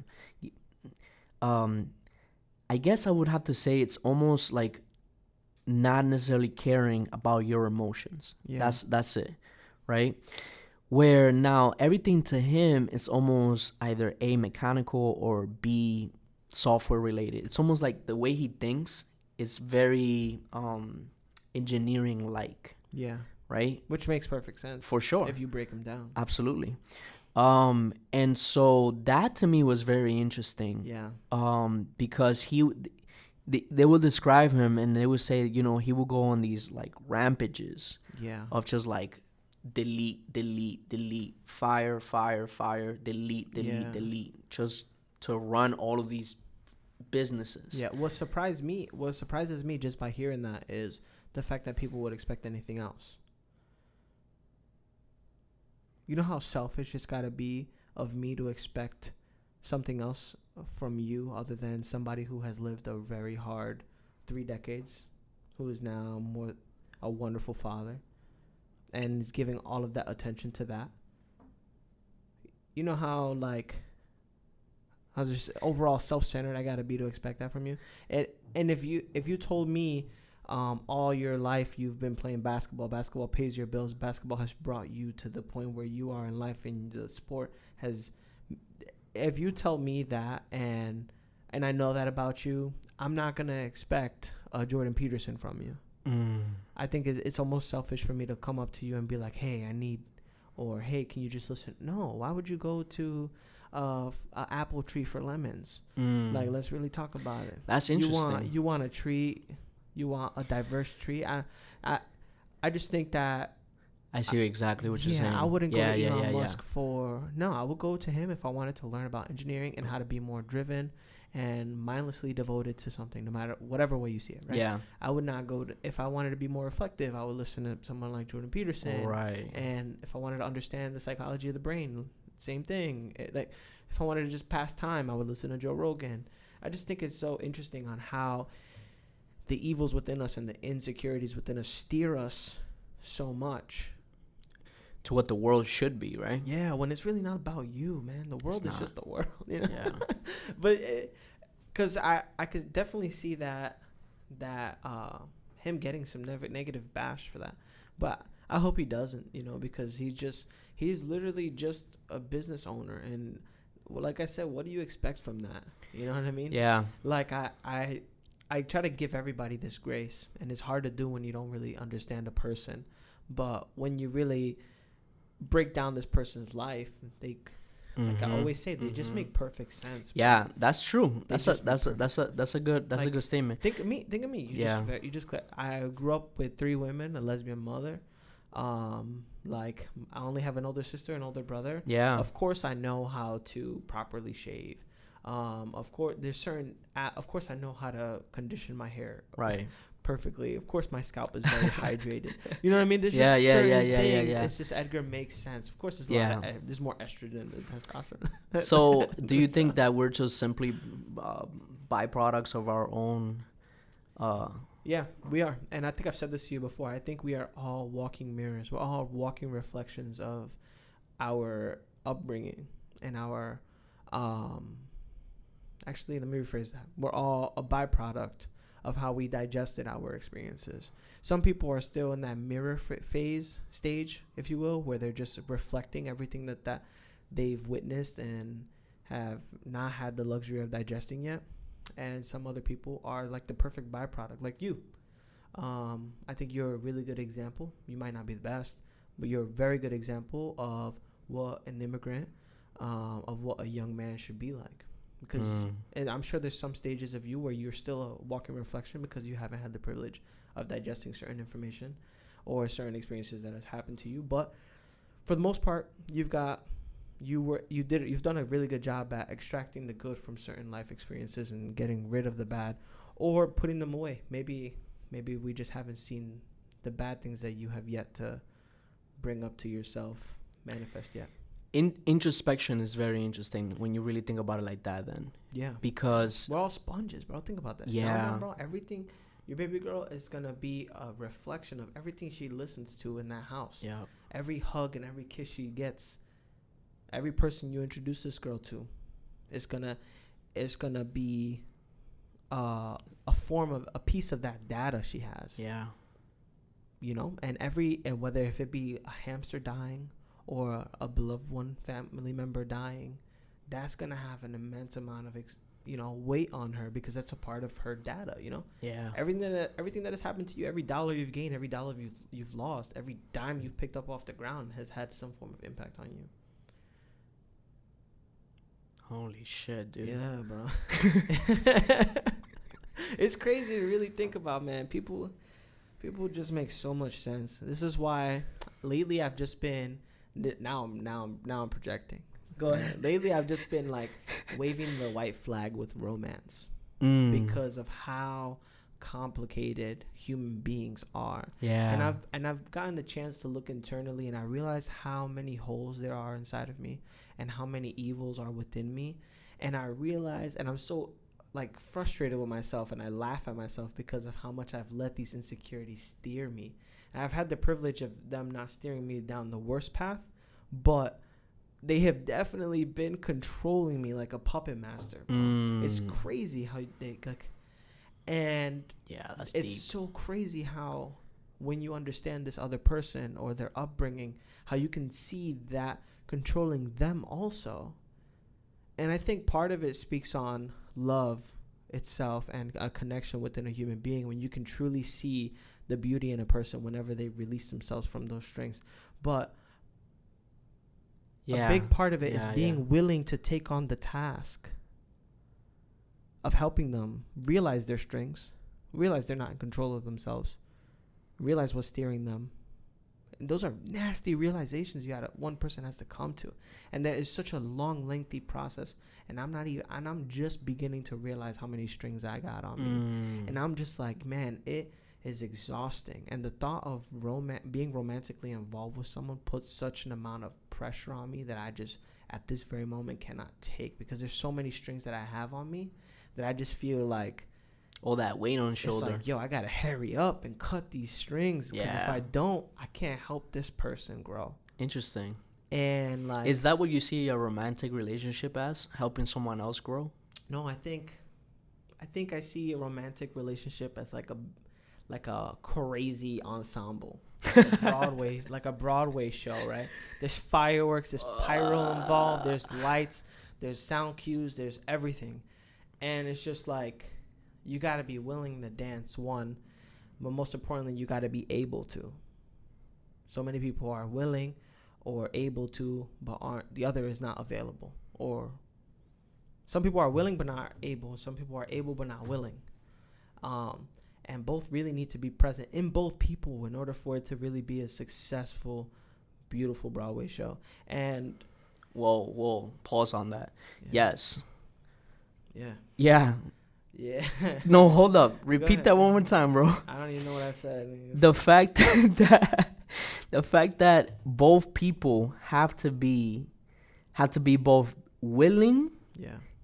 S1: I guess I would have to say it's almost like not necessarily caring about your emotions. That's it, right? Where now everything to him is almost either A, mechanical, or B, software related. It's almost like the way he thinks is very engineering like. Yeah. Right?
S2: Which makes perfect sense.
S1: For sure.
S2: If you break him down.
S1: Absolutely. And so that to me was very interesting. Yeah. Because they will describe him and they would say, you know, he will go on these like rampages. Yeah. Of just like delete, fire, delete, just to run all of these businesses.
S2: Yeah, what surprises me just by hearing that is the fact that people would expect anything else. You know how selfish it's got to be of me to expect something else from you other than somebody who has lived a very hard 3 decades, who is now a wonderful father, and is giving all of that attention to that. You know how just overall self-centered I gotta be to expect that from you. And if you told me all your life you've been playing basketball pays your bills, basketball has brought you to the point where you are in life, and the sport has. If you tell me that and I know that about you, I'm not gonna expect Jordan Peterson from you. I think it's almost selfish for me to come up to you and be like, hey, hey, can you just listen? No, why would you go to an apple tree for lemons? Like, let's really talk about it.
S1: That's interesting.
S2: You want a tree, you want a diverse tree. I just think that
S1: I see exactly what you're saying.
S2: I wouldn't go to Elon Musk I would go to him if I wanted to learn about engineering and how to be more driven and mindlessly devoted to something, no matter whatever way you see it, right? Yeah. I would not go if I wanted to be more reflective, I would listen to someone like Jordan Peterson. Right. And if I wanted to understand the psychology of the brain, same thing. Like if I wanted to just pass time, I would listen to Joe Rogan. I just think it's so interesting on how the evils within us and the insecurities within us steer us so much
S1: to what the world should be, right?
S2: Yeah, when it's really not about you, man. The world is just the world, you know? Yeah. But because I could definitely see that him getting some negative bash for that. But I hope he doesn't, you know, because he's literally just a business owner. And like I said, what do you expect from that? You know what I mean? Yeah. Like I try to give everybody this grace, and it's hard to do when you don't really understand a person. But when you really break down this person's life, they, like I always say, they just make perfect sense.
S1: Yeah, that's true. That's a good statement.
S2: Think of me. You just I grew up with 3 women, a lesbian mother. Like I only have an older sister, an older brother.
S1: Yeah.
S2: Of course, I know how to properly shave. Of course, of course, I know how to condition my hair.
S1: Right.
S2: Perfectly. Of course, my scalp is very hydrated. You know what I mean? There's
S1: Yeah.
S2: It's just Edgar makes sense. Of course, there's more estrogen than testosterone.
S1: So, do you think that we're just simply byproducts of our own?
S2: Yeah, we are. And I think I've said this to you before. I think we are all walking mirrors. We're all walking reflections of our upbringing and our actually, let me rephrase that. We're all a byproduct of how we digested our experiences. Some people are still in that mirror stage, if you will, where they're just reflecting everything that they've witnessed and have not had the luxury of digesting yet. And some other people are like the perfect byproduct, like you. I think you're a really good example. You might not be the best, but you're a very good example of what an immigrant, of what a young man should be like. Because, and I'm sure there's some stages of you where you're still a walking reflection because you haven't had the privilege of digesting certain information or certain experiences that have happened to you. But for the most part, you've done a really good job at extracting the good from certain life experiences and getting rid of the bad or putting them away. Maybe we just haven't seen the bad things that you have yet to bring up to yourself manifest yet.
S1: Introspection is very interesting when you really think about it like that. Then because
S2: we're all sponges, bro. Think about that. Salmon, bro. Everything, your baby girl is gonna be a reflection of everything she listens to in that house.
S1: Yeah.
S2: Every hug and every kiss she gets, every person you introduce this girl to, is gonna be a form of a piece of that data she has.
S1: Yeah.
S2: You know, and whether if it be a hamster dying or a beloved one family member dying, that's gonna have an immense amount of weight on her because that's a part of her data. You know.
S1: Yeah.
S2: Everything that has happened to you, every dollar you've gained, every dollar you've lost, every dime you've picked up off the ground has had some form of impact on you.
S1: Holy shit, dude.
S2: Yeah, bro. It's crazy to really think about, man. People just make so much sense. This is why lately I've just been now I'm projecting.
S1: Go ahead.
S2: Lately I've just been like waving the white flag with romance because of how complicated human beings are.
S1: Yeah.
S2: And I've gotten the chance to look internally, and I realize how many holes there are inside of me and how many evils are within me. And I realize, and I'm so like frustrated with myself, and I laugh at myself because of how much I've let these insecurities steer me. And I've had the privilege of them not steering me down the worst path, but they have definitely been controlling me like a puppet master. It's crazy how they like, and
S1: yeah, that's
S2: it's
S1: deep.
S2: so crazy how when you understand this other person or their upbringing, how you can see that controlling them also. And I think part of it speaks on love itself and a connection within a human being when you can truly see the beauty in a person whenever they release themselves from those strings. But a big part of it is being willing to take on the task of helping them realize their strengths, realize they're not in control of themselves, realize what's steering them. And those are nasty realizations one person has to come to. And that is such a long, lengthy process. And I'm just beginning to realize how many strings I got on me. And I'm just like, man, it is exhausting. And the thought of being romantically involved with someone puts such an amount of pressure on me that I just, at this very moment, cannot take. Because there's so many strings that I have on me that I just feel like,
S1: all that weight on shoulder.
S2: It's like, yo, I gotta hurry up and cut these strings because if I don't, I can't help this person grow.
S1: Interesting.
S2: And like,
S1: is that what you see a romantic relationship as? Helping someone else grow?
S2: No, I think I see a romantic relationship as like a crazy ensemble, like a Broadway show, right? There's fireworks, there's pyro involved, there's lights, there's sound cues, there's everything, and it's just like, you got to be willing to dance, one, but most importantly, you got to be able to. So many people are willing or able to, but aren't. The other is not available. Or some people are willing but not able. Some people are able but not willing. And both really need to be present in both people in order for it to really be a successful, beautiful Broadway show. And
S1: whoa, pause on that. Yeah. Yes.
S2: Yeah.
S1: Yeah.
S2: Yeah.
S1: No, hold up. Repeat that one more time, bro.
S2: I don't even know what I said.
S1: The fact that both people have to be both willing,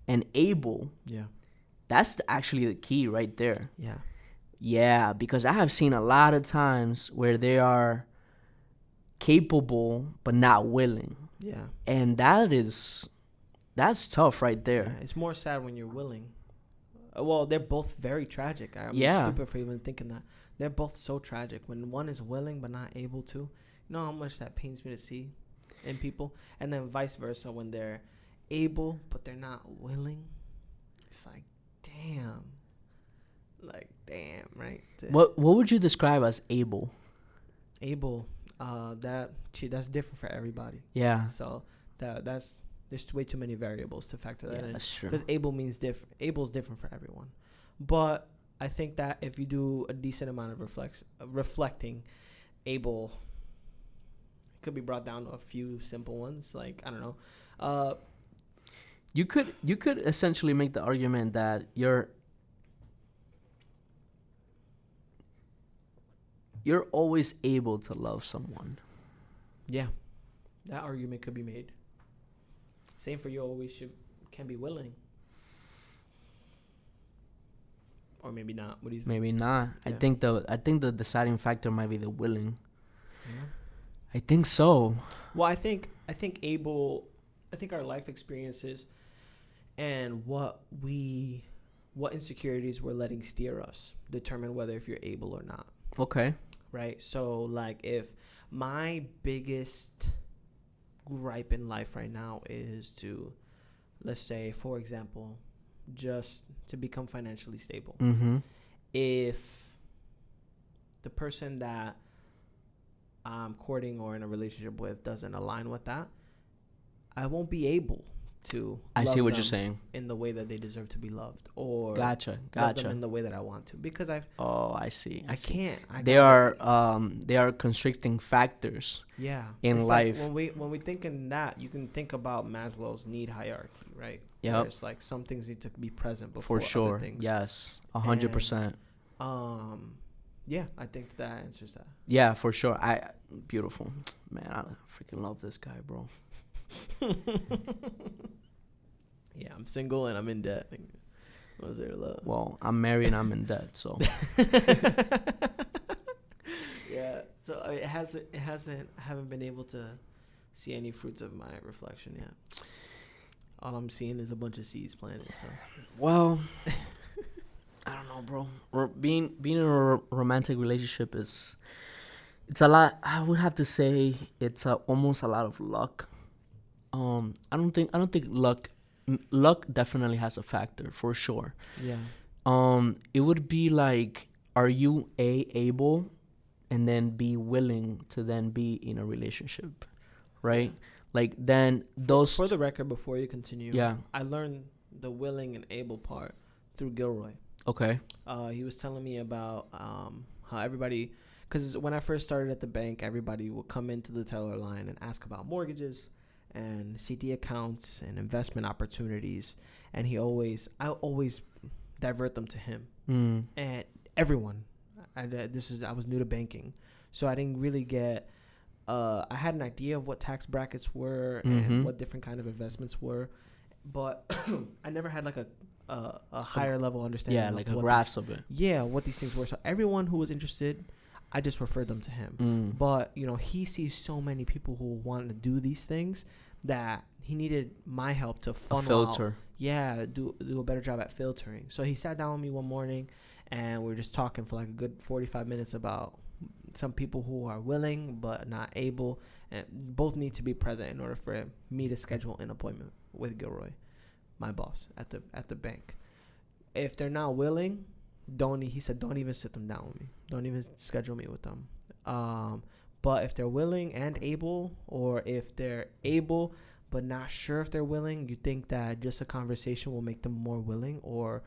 S1: and able.
S2: Yeah.
S1: That's actually the key right there.
S2: Yeah.
S1: Yeah, because I have seen a lot of times where they are capable but not willing.
S2: Yeah.
S1: And that's tough right there.
S2: Yeah, it's more sad when you're willing. Well, they're both very tragic. I'm stupid for even thinking that. They're both so tragic. When one is willing but not able to, you know how much that pains me to see in people? And then vice versa, when they're able but they're not willing. It's like, damn. Like, damn, right?
S1: What would you describe as able?
S2: Able, that's different for everybody.
S1: Yeah.
S2: So that's there's way too many variables to factor that in.
S1: That's true.
S2: Because able means different. Able is different for everyone. But I think that if you do a decent amount of reflecting, able could be brought down to a few simple ones. Like, I don't know.
S1: You could essentially make the argument that you're always able to love someone.
S2: Yeah, that argument could be made. Same for you always can be willing. Or maybe not. What do you think?
S1: Maybe not. Yeah. I think the deciding factor might be the willing.
S2: Yeah.
S1: I think so.
S2: Well, I think our life experiences and what insecurities we're letting steer us determine whether if you're able or not.
S1: Okay.
S2: Right? So, like, if my biggest gripe in life right now is to, let's say, for example, just to become financially stable.
S1: Mm-hmm.
S2: If the person that I'm courting or in a relationship with doesn't align with that, I won't be able to
S1: I see what you're saying.
S2: In the way that they deserve to be loved, or
S1: gotcha
S2: love them in the way that I want to, because I see. I can't.
S1: They are constricting factors.
S2: Yeah.
S1: In
S2: it's
S1: life,
S2: like when we think in that, you can think about Maslow's need hierarchy, right?
S1: Yeah.
S2: It's like some things need to be present before
S1: for sure.
S2: Other things.
S1: Yes, 100%.
S2: Yeah, I think that answers that.
S1: Yeah, for sure. Beautiful, man. I freaking love this guy, bro.
S2: Yeah, I'm single and I'm in debt. Was there love?
S1: Well, I'm married and I'm in debt, so.
S2: Yeah, so I haven't been able to see any fruits of my reflection yet. All I'm seeing is a bunch of seeds planted. So.
S1: Well, I don't know, bro. Being in a romantic relationship it's a lot. I would have to say it's almost a lot of luck. I don't think luck definitely has a factor for sure.
S2: Yeah.
S1: It would be like, are you able, and then be willing to then be in a relationship, right? Yeah. Like then those.
S2: For the record, before you continue,
S1: yeah,
S2: I learned the willing and able part through Gilroy.
S1: Okay.
S2: He was telling me about how everybody, because when I first started at the bank, everybody would come into the teller line and ask about mortgages and CD accounts and investment opportunities, and I always divert them to him. And everyone, I was new to banking, so I didn't really get. I had an idea of what tax brackets were and what different kind of investments were, but I never had like a higher level understanding.
S1: Yeah, like a grasp of it.
S2: Yeah, what these things were. So everyone who was interested, I just referred them to him. But, he sees so many people who want to do these things that he needed my help to funnel
S1: filter.
S2: Out. Yeah, do a better job at filtering. So he sat down with me one morning, and we were just talking for like a good 45 minutes about some people who are willing but not able, and both need to be present in order for me to schedule an appointment with Gilroy, my boss at the bank. If they're not willing, don't even sit them down with me. Don't even schedule me with them. But if they're willing and able, or if they're able but not sure if they're willing, you think that just a conversation will make them more willing, or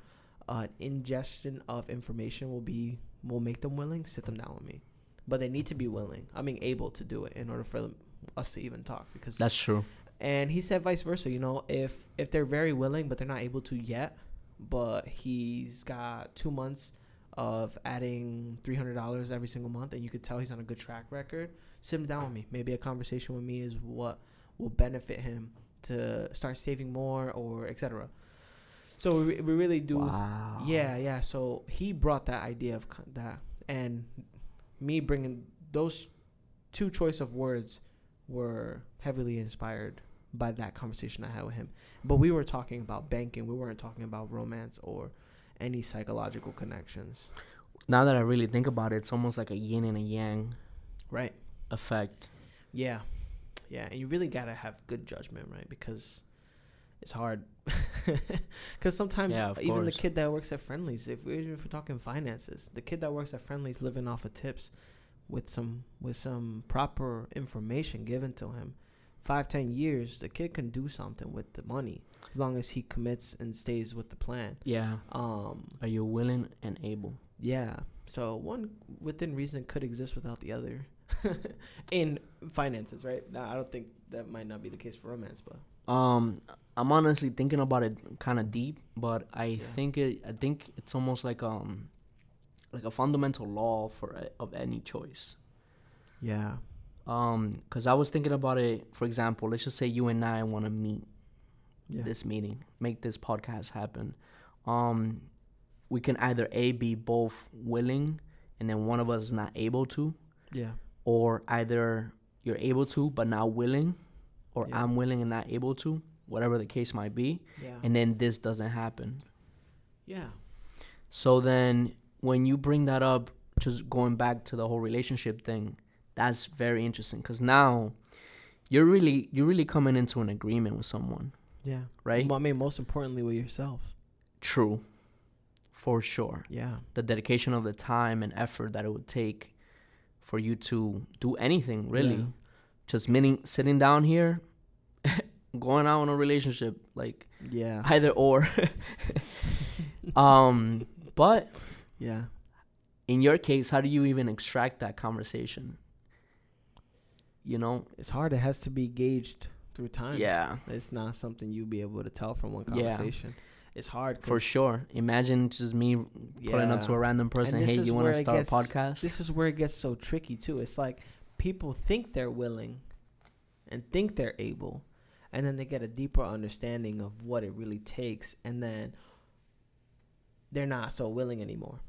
S2: an ingestion of information will make them willing, sit them down with me. But they need to be willing. I mean, able to do it in order for us to even talk. Because
S1: that's true.
S2: And he said vice versa. You know, if they're very willing but they're not able to yet, but he's got 2 months of adding $300 every single month, and you could tell he's on a good track record, sit him down with me. Maybe a conversation with me is what will benefit him to start saving more, or etc. So we really do.
S1: Wow.
S2: Yeah. So he brought that idea of that, and me bringing those two choice of words were heavily inspired by that conversation I had with him. But we were talking about banking. We weren't talking about romance or any psychological connections.
S1: Now that I really think about it, it's almost like a yin and a yang,
S2: right,
S1: effect.
S2: Yeah, and you really gotta have good judgment, right? Because it's hard. Because sometimes even the kid that works at Friendly's, if we're talking finances, the kid that works at Friendly's living off of tips with some proper information given to him, 5-10 years, the kid can do something with the money as long as he commits and stays with the plan.
S1: Yeah. Are you willing and able?
S2: Yeah. So one within reason could exist without the other in finances, right? Now, I don't think that might not be the case for romance, but
S1: I'm honestly thinking about it kind of deep, but I think it's almost like a fundamental law of any choice.
S2: Yeah.
S1: Because I was thinking about it. For example, let's just say you and I want to meet this meeting, make this podcast happen. We can either be both willing, and then one of us is not able to.
S2: Yeah.
S1: Or either you're able to but not willing, or I'm willing and not able to, whatever the case might be.
S2: Yeah.
S1: And then this doesn't happen. Yeah. So then when you bring that up, just going back to the whole relationship thing, that's very interesting, because now you're really coming into an agreement with someone. Yeah. Right?
S2: Well, I mean, most importantly with yourself. True.
S1: For sure. Yeah. The dedication of the time and effort that it would take for you to do anything, really. Yeah. Just sitting down here, going out in a relationship, like either or. But in your case, how do you even extract that conversation? You know,
S2: it's hard. It has to be gauged through time. Yeah, it's not something you'll be able to tell from one conversation. Yeah. It's hard.
S1: For sure. Imagine just me pulling up to a random person, hey, you want to start a podcast?
S2: This is where it gets so tricky, too. It's like people think they're willing and think they're able, and then they get a deeper understanding of what it really takes, and then they're not so willing anymore.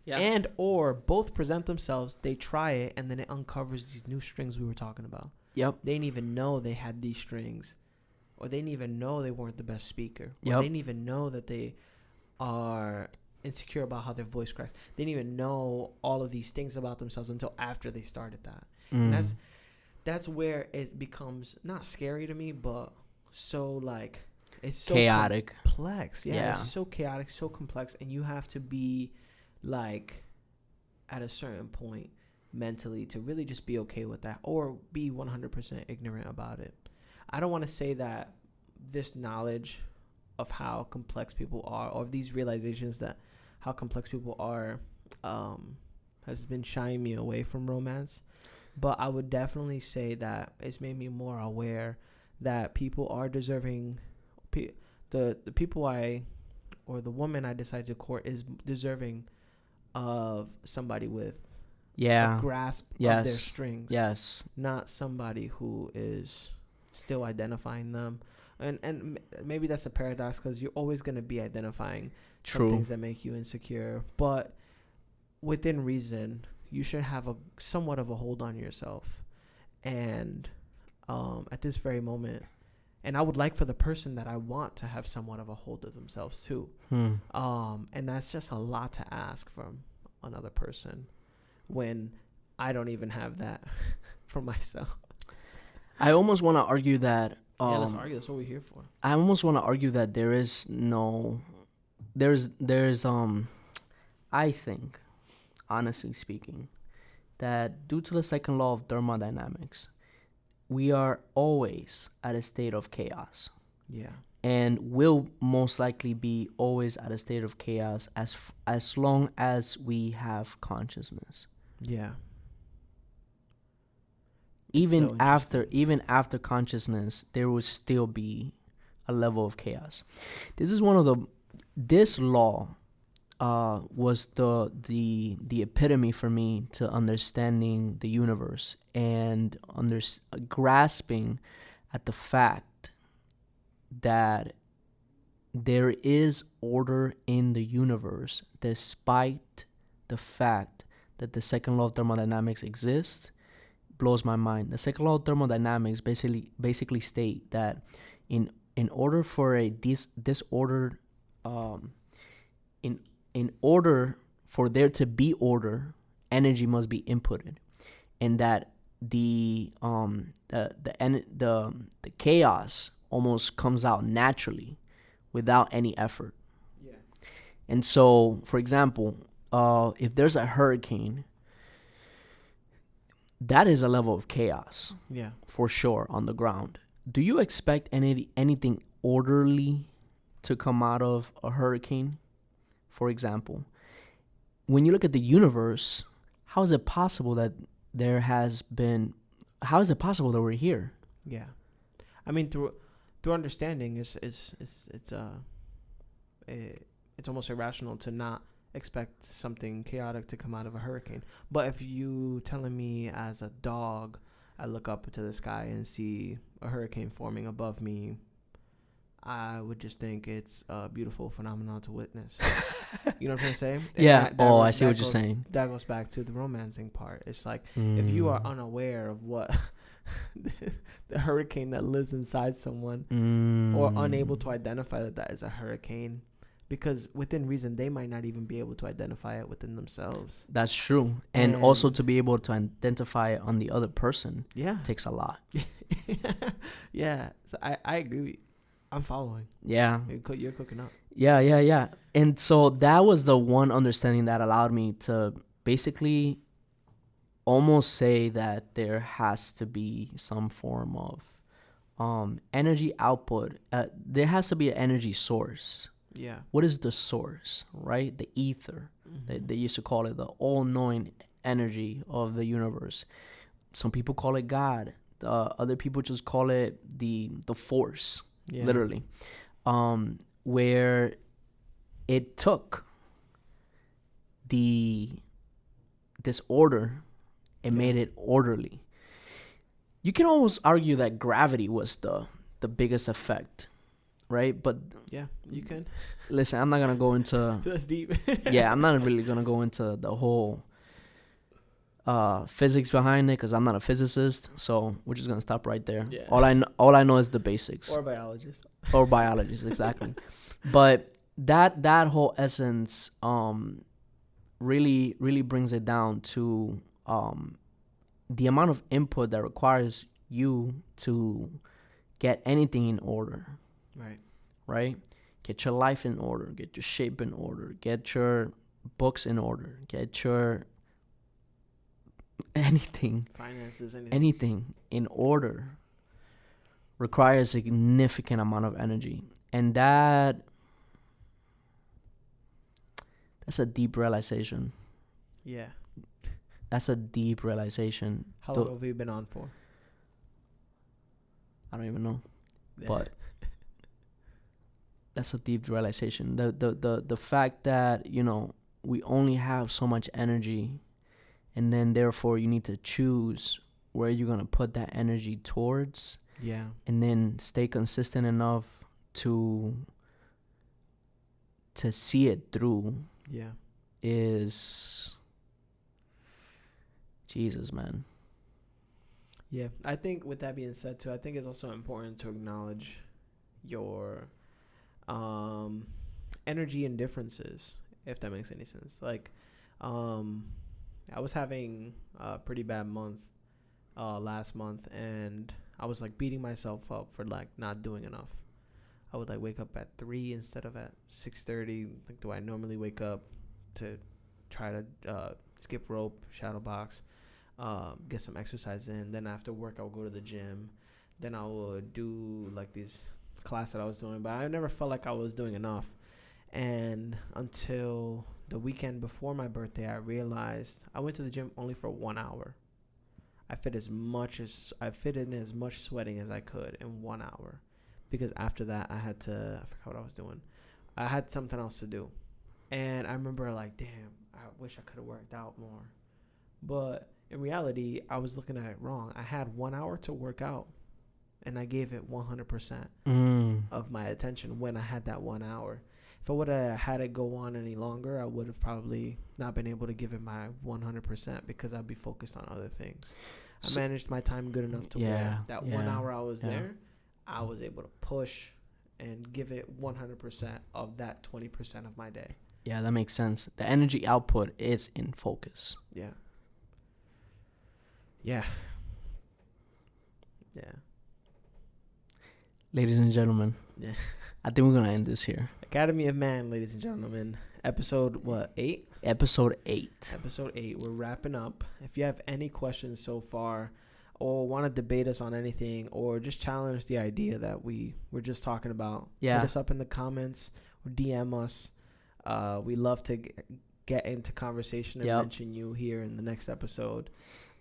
S2: Yeah. And or both present themselves, they try it, and then it uncovers these new strings we were talking about. Yep. They didn't even know they had these strings. Or they didn't even know they weren't the best speaker. Or they didn't even know that they are insecure about how their voice cracks. They didn't even know all of these things about themselves until after they started that. And that's where it becomes not scary to me, but so like it's so
S1: chaotic,
S2: complex. Yeah, it's so chaotic, so complex, and you have to be like at a certain point mentally to really just be okay with that, or be 100% ignorant about it. I don't want to say that this knowledge of how complex people are, or these realizations that how complex people are, has been shying me away from romance. But I would definitely say that it's made me more aware that people are deserving. The people or the woman I decide to court is deserving of somebody with a grasp of their strings. Yes. Not somebody who is still identifying them, and maybe that's a paradox, because you're always going to be identifying some things that make you insecure, but within reason you should have somewhat of a hold on yourself. And at this very moment, and I would like for the person that I want to have somewhat of a hold of themselves too. And that's just a lot to ask from another person when I don't even have that for myself.
S1: I almost want to argue that.
S2: Let's argue. That's what we're here for.
S1: I almost want to argue that there's I think, honestly speaking, that due to the second law of thermodynamics, we are always at a state of chaos.
S2: Yeah.
S1: And will most likely be always at a state of chaos as long as we have consciousness.
S2: Yeah.
S1: Even
S2: So
S1: after consciousness, there will still be a level of chaos. This is one of the this law was the epitome for me to understanding the universe and grasping at the fact that there is order in the universe despite the fact that the second law of thermodynamics exists. Blows my mind. The second law of thermodynamics basically state that in order for a disordered in order for there to be order, energy must be inputted, and that the chaos almost comes out naturally without any effort.
S2: Yeah.
S1: And so, for example, if there's a hurricane, that is a level of chaos.
S2: Yeah.
S1: For sure on the ground. Do you expect anything orderly to come out of a hurricane? For example, when you look at the universe, how is it possible that we're here?
S2: Yeah. I mean, through understanding, it's almost irrational to not expect something chaotic to come out of a hurricane. But if you telling me as a dog, I look up to the sky and see a hurricane forming above me, I would just think it's a beautiful phenomenon to witness. You know what I'm trying to say?
S1: Yeah. I see what you're saying.
S2: That goes back to the romancing part. It's like if you are unaware of what the hurricane that lives inside someone, or unable to identify that is a hurricane, because within reason they might not even be able to identify it within themselves.
S1: That's true. And also to be able to identify it on the other person, takes a lot.
S2: Yeah. So I agree with you. I'm following.
S1: Yeah.
S2: You're cooking up.
S1: Yeah. And so that was the one understanding that allowed me to basically almost say that there has to be some form of energy output. There has to be an energy source.
S2: Yeah.
S1: What is the source, right? The ether. They used to call it the all-knowing energy of the universe. Some people call it God. Other people just call it the force, literally. Where it took this order and made it orderly. You can almost argue that gravity was the biggest effect, right? But
S2: yeah, you can.
S1: Listen, I'm not gonna go into
S2: that's deep.
S1: Yeah, I'm not really gonna go into the whole physics behind it because I'm not a physicist. So we're just gonna stop right there. Yeah. All I know is the basics.
S2: Or biologist.
S1: Or biologist, exactly. But that whole essence really brings it down to the amount of input that requires you to get anything in order. Right? Get your life in order. Get your shape in order. Get your books in order. Get your
S2: finances,
S1: anything in order requires a significant amount of energy. And that's a deep realization.
S2: Yeah.
S1: That's a deep realization.
S2: How long have we been on for?
S1: I don't even know. Yeah. But that's a deep realization. The fact that, we only have so much energy, and then therefore you need to choose where you're going to put that energy towards.
S2: Yeah.
S1: And then stay consistent enough to see it through.
S2: Yeah.
S1: Is Jesus, man.
S2: Yeah. I think with that being said too, I think it's also important to acknowledge your energy and differences, if that makes any sense. Like I was having a pretty bad month last month, and I was like beating myself up for like not doing enough. I would like wake up at 3 instead of at 6:30. Like, do I normally wake up to try to skip rope, shadow box? get some exercise in. Then after work, I would go to the gym. Then I would do like these class that I was doing, but I never felt like I was doing enough. And until the weekend before my birthday, I realized I went to the gym only for 1 hour. I fit in as much sweating as I could in 1 hour, because after that I forgot what I was doing. I had something else to do, and I remember like, damn, I wish I could have worked out more. But in reality, I was looking at it wrong. I had 1 hour to work out, and I gave it 100% of my attention when I had that 1 hour. If I would have had it go on any longer, I would have probably not been able to give it my 100% because I'd be focused on other things. I managed my time good enough to where that 1 hour I was there, I was able to push and give it 100% of that 20% of my day.
S1: Yeah, that makes sense. The energy output is in focus.
S2: Yeah. Yeah. Yeah.
S1: Ladies and gentlemen.
S2: Yeah.
S1: I think we're going to end this here.
S2: Academy of Man, ladies and gentlemen. Episode, 8?
S1: Episode 8.
S2: Episode 8. We're wrapping up. If you have any questions so far or want to debate us on anything or just challenge the idea that we were just talking about, hit us up in the comments or DM us. We love to get into conversation and mention you here in the next episode.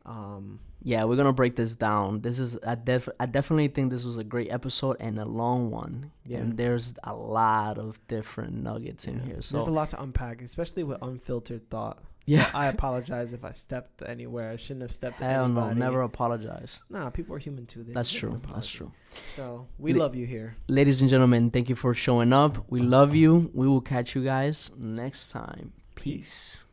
S1: We're gonna break this down. This is I definitely think this was a great episode and a long one. Yeah. And there's a lot of different nuggets in here. So
S2: there's a lot to unpack, especially with unfiltered thought. Yeah. So I apologize if I stepped anywhere. I shouldn't have stepped
S1: anybody. I don't know. Never apologize.
S2: Nah, people are human too.
S1: That's true. That's true.
S2: So we love you here.
S1: Ladies and gentlemen, thank you for showing up. We love you. We will catch you guys next time. Peace.